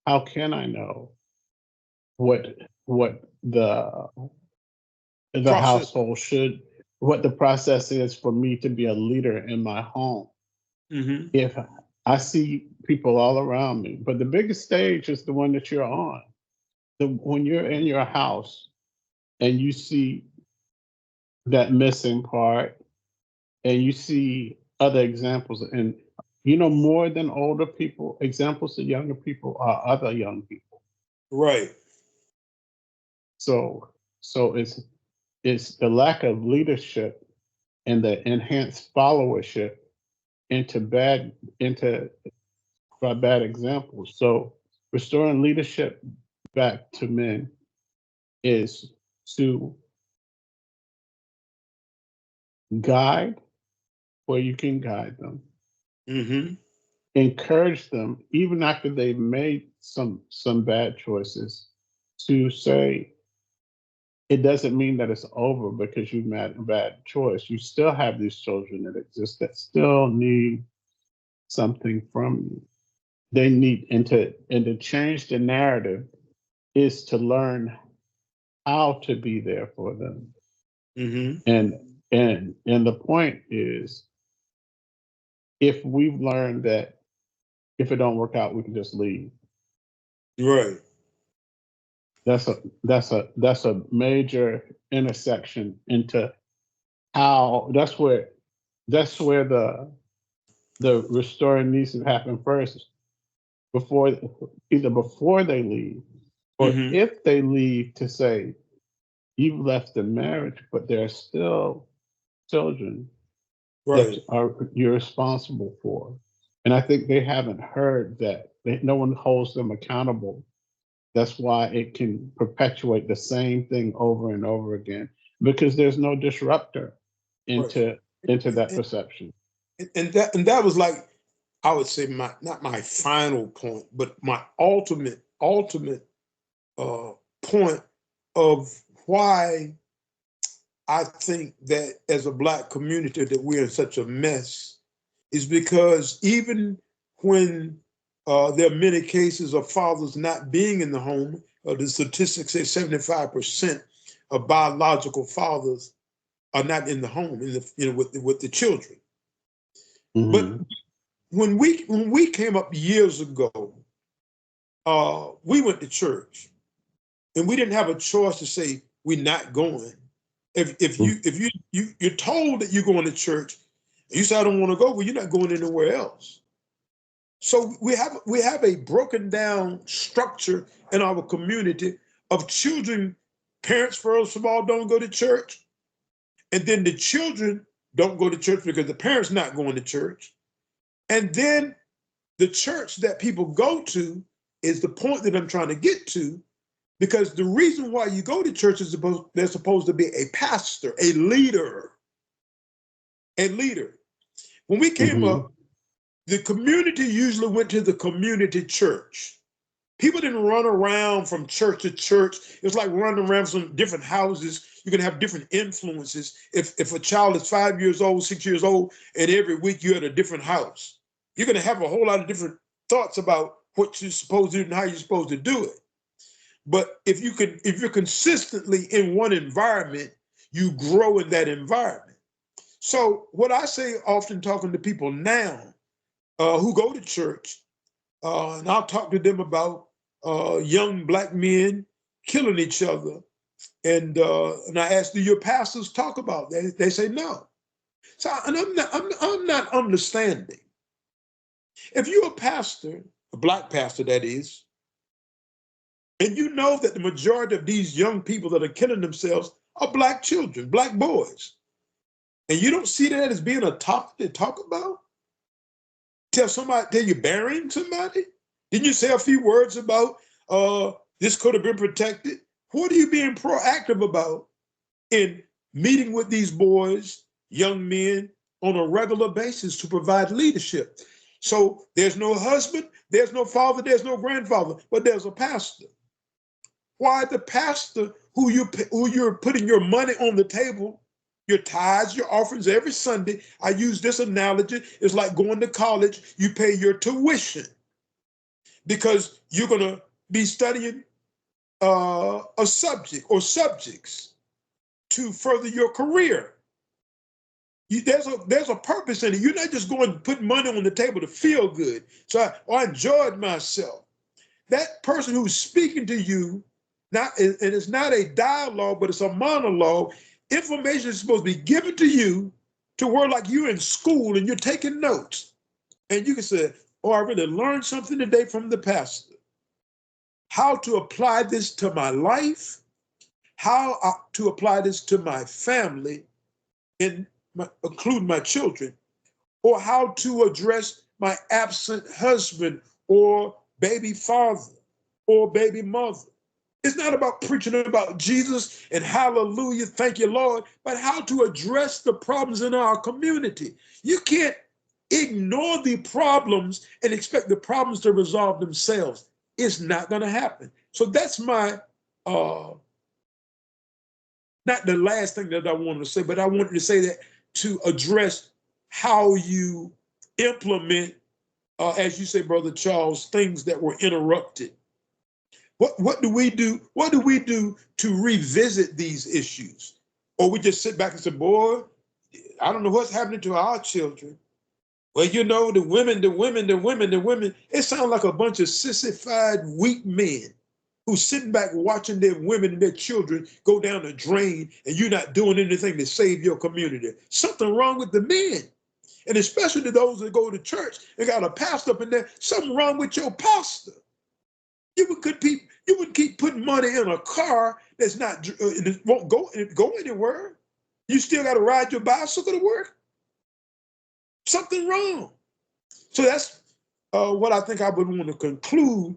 How can I know what the Process. household should, what the process is for me to be a leader in my home? Mm-hmm. If I see people all around me, but the biggest stage is the one that you're on. When you're in your house and you see that missing part and you see other examples, and more than older people, examples of younger people are other young people. Right. So it's the lack of leadership and the enhanced followership into by bad examples. So restoring leadership back to men is to guide where you can guide them, Mm-hmm. encourage them even after they've made some bad choices, to say it doesn't mean that it's over because you've made a bad choice. You still have these children that exist that still need something from you. They need, and to change the narrative is to learn how to be there for them. Mm-hmm. And the point is, if we've learned that if it don't work out, we can just leave. Right. That's a major intersection into how that's where the restoring needs to happen first, before either before they leave or Mm-hmm. if they leave, to say you've left the marriage, but there are still children that Right. you're responsible for. And I think they haven't heard that. No one holds them accountable. That's why it can perpetuate the same thing over and over again, because there's no disruptor Right. into that And, perception. and that was like, I would say, my not my final point, but my ultimate uh, point of why I think that as a Black community that we're in such a mess is because even when there are many cases of fathers not being in the home, the statistics say 75% of biological fathers are not in the home, with the children. But Hmm. when we came up years ago, we went to church, and we didn't have a choice to say we're not going. If you're told that you're going to church, and you say I don't want to go, well, you're not going anywhere else. So we have a broken down structure in our community of children. Parents, first of all, don't go to church, and then the children don't go to church because the parents not going to church, and then the church that people go to is the point that I'm trying to get to, because the reason why you go to church is there's supposed to be a pastor, a leader, a leader. When we came Hmm. up, the community usually went to the community church. People didn't run around from church to church. It's like running around from different houses. You can have different influences. If a child is 5 years old, 6 years old, and every week you're at a different house, you're going to have a whole lot of different thoughts about what you're supposed to do and how you're supposed to do it. But if you're consistently in one environment, you grow in that environment. So what I say often talking to people now who go to church, and I'll talk to them about young Black men killing each other. And I ask, do your pastors talk about that? They say no. So and I'm not understanding. If you're a pastor, a Black pastor that is, and you know that the majority of these young people that are killing themselves are Black children, Black boys, and you don't see that as being a topic to talk about, tell you're burying somebody. Didn't you say a few words about this could have been protected? What are you being proactive about in meeting with these boys, young men, on a regular basis to provide leadership? So there's no husband, there's no father, there's no grandfather, but there's a pastor. Why the pastor who you're putting your money on the table, your tithes, your offerings every Sunday? I use this analogy. It's like going to college. You pay your tuition because you're gonna be studying a subject or subjects to further your career. There's a purpose in it. You're not just going to put money on the table to feel good. So I enjoyed myself. That person who's speaking to you, and it's not a dialogue, but it's a monologue. Information is supposed to be given to you to where like you're in school and you're taking notes. And you can say, oh, I really learned something today from the pastor. How to apply this to my life, how to apply this to my family, and including my children, or how to address my absent husband or baby father or baby mother. It's not about preaching about Jesus and hallelujah, thank you, Lord, but how to address the problems in our community. You can't ignore the problems and expect the problems to resolve themselves. It's not going to happen. So that's my, not the last thing that I wanted to say, but I wanted to say that to address how you implement, as you say, Brother Charles, things that were interrupted. What do we do? What do we do to revisit these issues? Or we just sit back and say, boy, I don't know what's happening to our children. Well, you know, the women. It sounds like a bunch of sissified, weak men who's sitting back watching their women and their children go down the drain, and you're not doing anything to save your community. Something wrong with the men. And especially to those that go to church and got a pastor up in there, something wrong with your pastor. You would keep putting money in a car that's not, it won't go anywhere. You still got to ride your bicycle to work. Something wrong. So that's what I think I would want to conclude,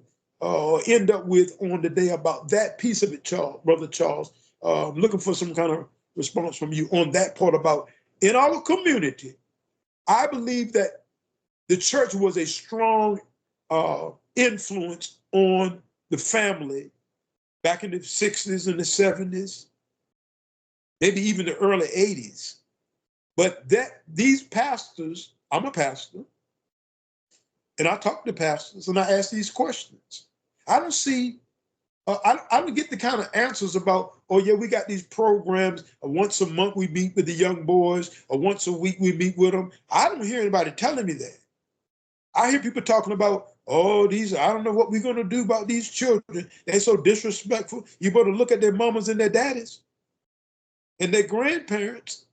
end up with on the day about that piece of it, Charles, Brother Charles. Looking for some kind of response from you on that part about in our community. I believe that the church was a strong influence on the family back in the 60s and the 70s, maybe even the early 80s. But that these pastors, I'm a pastor, and I talk to pastors and I ask these questions. I don't see, I don't get the kind of answers about, oh yeah, we got these programs, once a month we meet with the young boys, or once a week we meet with them. I don't hear anybody telling me that. I hear people talking about, oh, I don't know what we're going to do about these children. They're so disrespectful. You better look at their mamas and their daddies and their grandparents.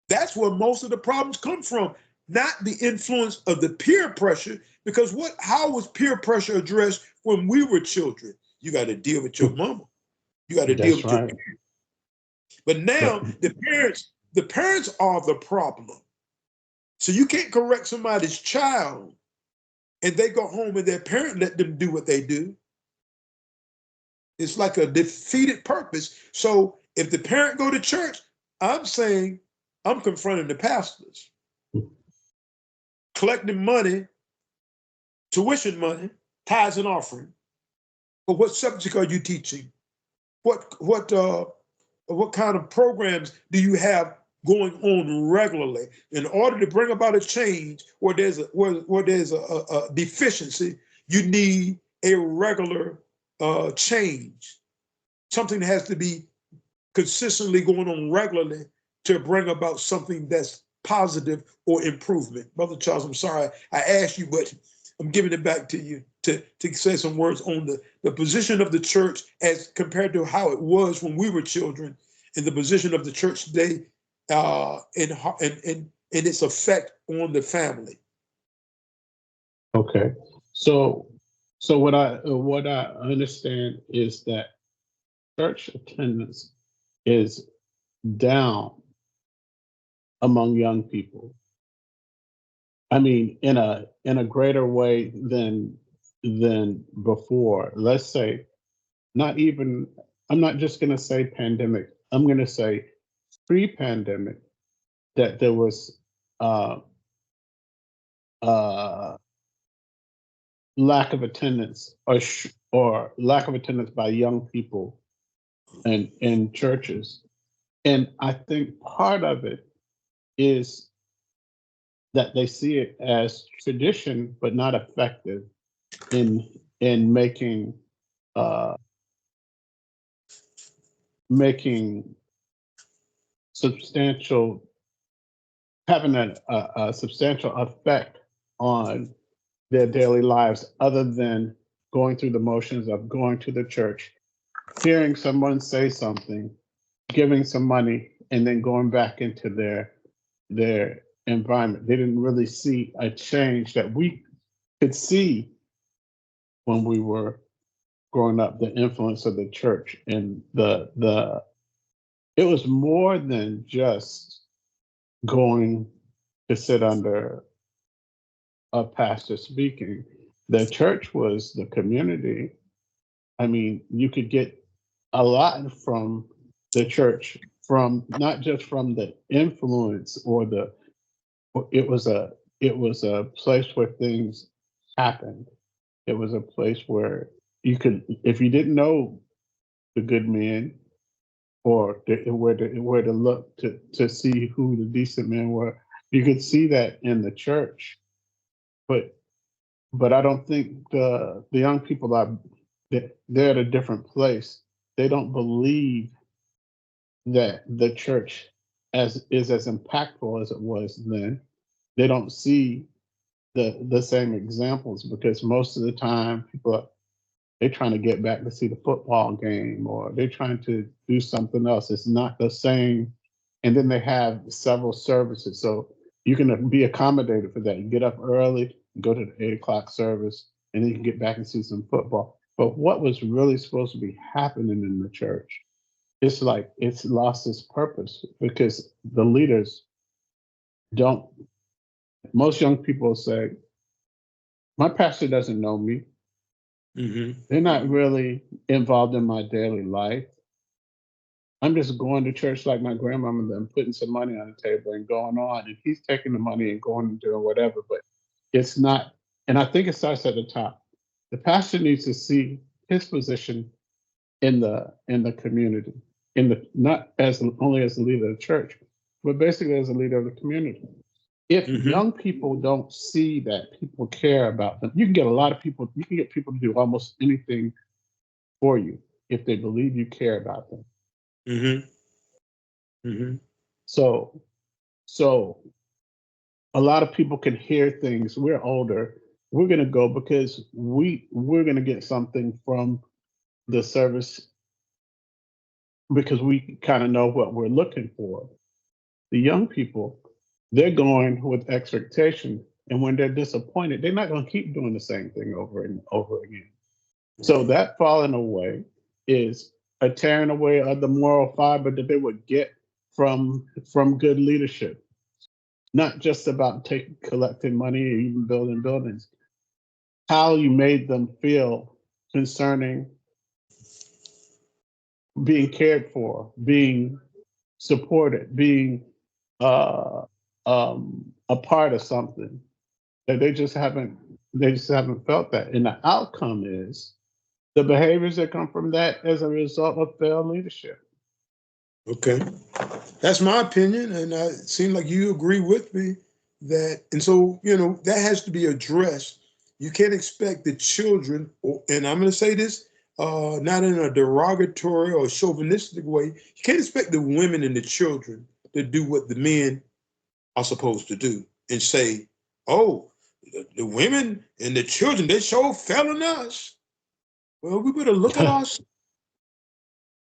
That's where most of the problems come from, not the influence of the peer pressure. Because how was peer pressure addressed when we were children? You got to deal with your mama. You got to deal That's with your right. parents. But now the parents are the problem. So you can't correct somebody's child and they go home and their parent let them do what they do. It's like a defeated purpose. So if the parent go to church, I'm saying I'm confronting the pastors, collecting money, tuition money, tithes and offering. But what subject are you teaching? What kind of programs do you have going on regularly in order to bring about a change where there's a deficiency? You need a regular change, something that has to be consistently going on regularly to bring about something that's positive or improvement. Brother Charles, I'm sorry I asked you, but I'm giving it back to you to say some words on the position of the church as compared to how it was when we were children, and the position of the church today, and its effect on the family. Okay. So what I understand is that church attendance is down among young people. I mean, in a greater way than before. Let's say, not even. I'm not just going to say pandemic. I'm going to say pre-pandemic that there was uh, uh, lack of attendance or lack of attendance by young people in churches, and I think part of it is that they see it as tradition, but not effective in uh, making substantial having a substantial effect on their daily lives, other than going through the motions of going to the church, hearing someone say something, giving some money, and then going back into their environment. They didn't really see a change that we could see when we were growing up, the influence of the church and it was more than just going to sit under a pastor speaking. The church was the community. I mean, you could get a lot from the church, from not just from the influence or the. It was a place where things happened. It was a place where you could, if you didn't know the good men, or where to look to see who the decent men were, you could see that in the church. But I don't think the young people are, they're at a different place. They don't believe that the church is as impactful as it was then. They don't see the same examples, because most of the time people are, they're trying to get back to see the football game, or they're trying to do something else. It's not the same. And then they have several services. So you can be accommodated for that. You get up early, go to the 8 o'clock service, and then you can get back and see some football. But what was really supposed to be happening in the church, it's like it's lost its purpose, because the leaders don't. Most young people say, my pastor doesn't know me. Mm-hmm. They're not really involved in my daily life. I'm just going to church like my grandmama and putting some money on the table and going on. And he's taking the money and going and doing whatever. But it's not, and I think it starts at the top. The pastor needs to see his position in the community, in the, not as only as the leader of the church, but basically as a leader of the community. If Mm-hmm. young people don't see that people care about them, you can get a lot of people, you can get people to do almost anything for you if they believe you care about them. Mm-hmm. Mm-hmm. So, so a lot of people can hear things. We're older. We're gonna go because we're gonna get something from the service, because we kind of know what we're looking for. The young people, they're going with expectation, and when they're disappointed, they're not going to keep doing the same thing over and over again. So that falling away is a tearing away of the moral fiber that they would get from good leadership. Not just about collecting money or even building buildings. How you made them feel concerning being cared for, being supported, being uh, a part of something, that they just haven't felt that. And the outcome is the behaviors that come from that as a result of failed leadership. Okay. That's my opinion, and it seems like you agree with me that, and so that has to be addressed. You can't expect the children, and I'm going to say this, not in a derogatory or chauvinistic way. You can't expect the women and the children to do what the men are supposed to do, and say, "Oh, the women and the children, they sure failing us." Well, we better look at our,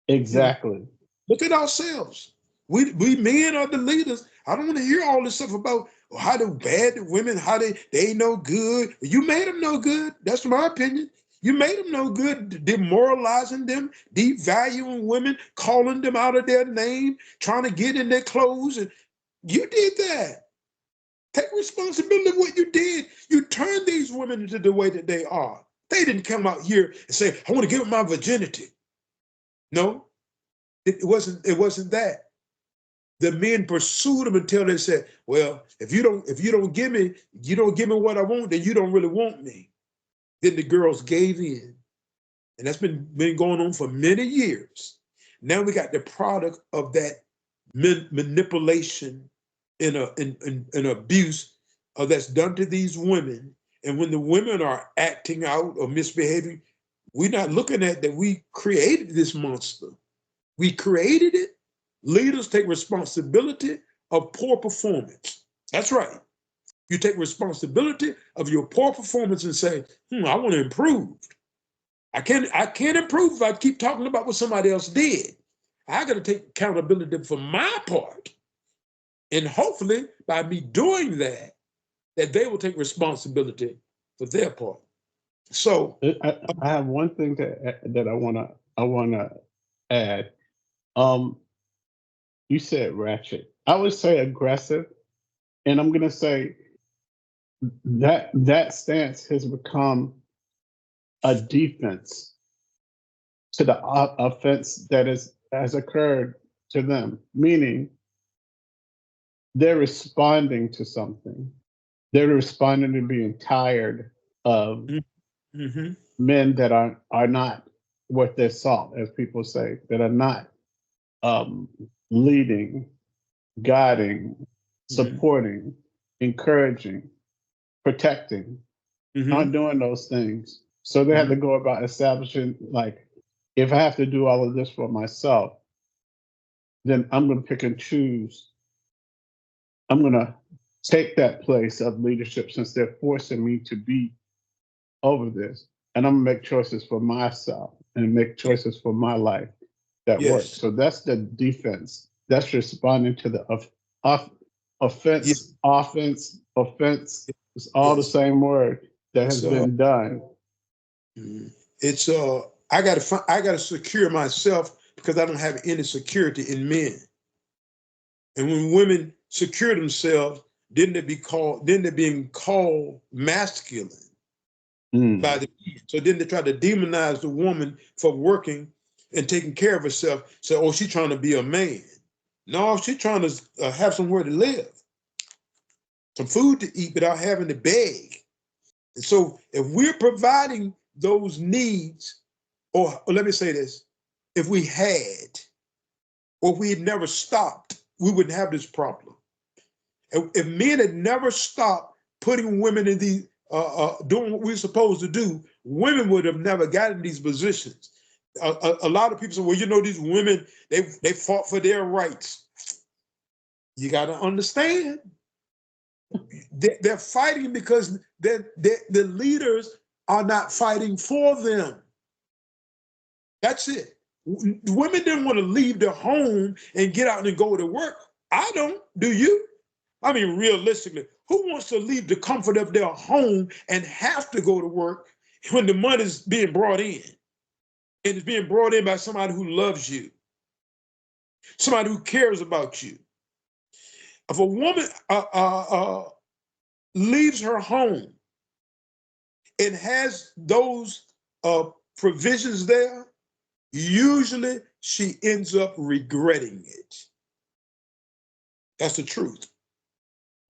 Exactly. look at ourselves. We men are the leaders. I don't want to hear all this stuff about how the bad the women, how they ain't no good. You made them no good. That's my opinion. You made them no good, demoralizing them, devaluing women, calling them out of their name, trying to get in their clothes. And you did that. Take responsibility of what you did. You turned these women into the way that they are. They didn't come out here and say, "I want to give up my virginity." No, it wasn't that. The men pursued them until they said, "Well, if you don't give me what I want, then you don't really want me." Then the girls gave in. And that's been going on for many years. Now we got the product of that manipulation and abuse that's done to these women. And when the women are acting out or misbehaving, we're not looking at that we created this monster. We created it. Leaders take responsibility of poor performance. That's right. You take responsibility of your poor performance and say, I want to improve. I can't improve if I keep talking about what somebody else did. I got to take accountability for my part. And hopefully by me doing that, that they will take responsibility for their part. So I have one thing that I wanna add. Um, you said ratchet. I would say aggressive, and I'm going to say that stance has become a defense to the offense that has occurred to them, meaning they're responding to something. They're responding to being tired of Mm-hmm. men that are not worth their salt, as people say, that are not um, leading, guiding, Mm-hmm. supporting, encouraging, protecting, Mm-hmm. aren't doing those things. So they have Mm-hmm. to go about establishing, like, if I have to do all of this for myself, then I'm going to pick and choose. I'm going to take that place of leadership since they're forcing me to be over this. And I'm going to make choices for myself and make choices for my life that work. Yes. So that's the defense. That's responding to the Yes. offense. It's all the Yes. same word that has It's been done. mm, it's I gotta secure myself because I don't have any security in men. And when women secure themselves, then they're being called masculine by Mm. the men. So then they try to demonize the woman for working and taking care of herself. Say, oh, she's trying to be a man. No, she's trying to have somewhere to live, some food to eat without having to beg. And so if we're providing those needs, or let me say this, if we had, or if we had never stopped, we wouldn't have this problem. If men had never stopped putting women in the doing what we're supposed to do, women would have never gotten these positions. A lot of people say, well, these women, they fought for their rights. You got to understand, they're fighting because the leaders are not fighting for them. That's it. Women didn't want to leave their home and get out and go to work. I don't. Do you? I mean, realistically, who wants to leave the comfort of their home and have to go to work when the money's being brought in? And it's being brought in by somebody who loves you, somebody who cares about you. If a woman leaves her home and has those provisions there, usually she ends up regretting it. That's the truth.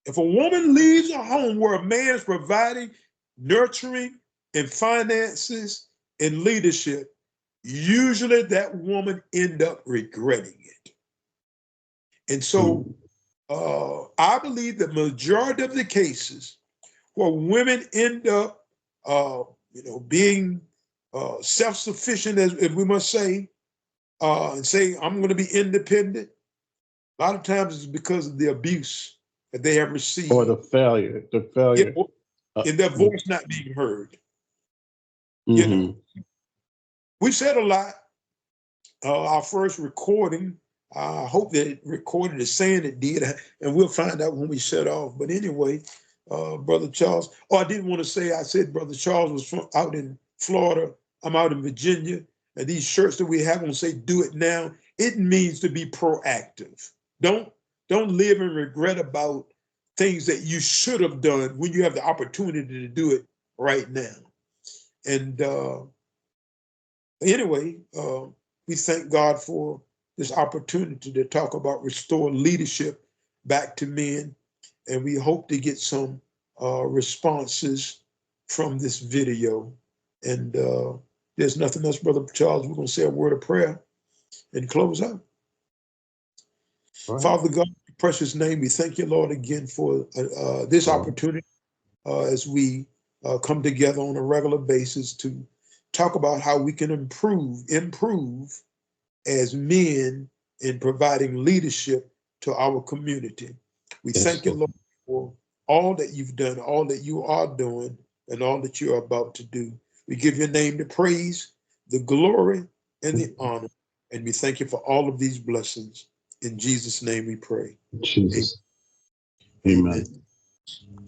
If a woman leaves a home where a man is providing, nurturing, and finances and leadership, usually that woman end up regretting it. And so Mm. I believe the majority of the cases where women end up, being self-sufficient, as we must say, and say, I'm going to be independent, a lot of times it's because of the abuse that they have Or received. the failure, Yeah, in their mm, voice not being heard. You know, mhm. we said a lot. Our first recording, I hope that it recorded is saying it did, and we'll find out when we shut off. But anyway, Brother Charles, I didn't want to say, I said Brother Charles was out in Florida. I'm out in Virginia. And these shirts that we have on say, do it now. It means to be proactive. Don't, don't live in regret about things that you should have done when you have the opportunity to do it right now. And anyway, we thank God for this opportunity to talk about restore leadership back to men. And we hope to get some responses from this video. And there's nothing else, Brother Charles. We're going to say a word of prayer and close out. Right. Father God, in your precious name, we thank you, Lord, again for this opportunity as we come together on a regular basis to talk about how we can improve as men in providing leadership to our community. We Yes, thank you, Lord. Lord, for all that you've done, all that you are doing, and all that you are about to do. We give your name the praise, the glory, and the honor. And we thank you for all of these blessings. In Jesus' name we pray. Jesus. Amen. Amen.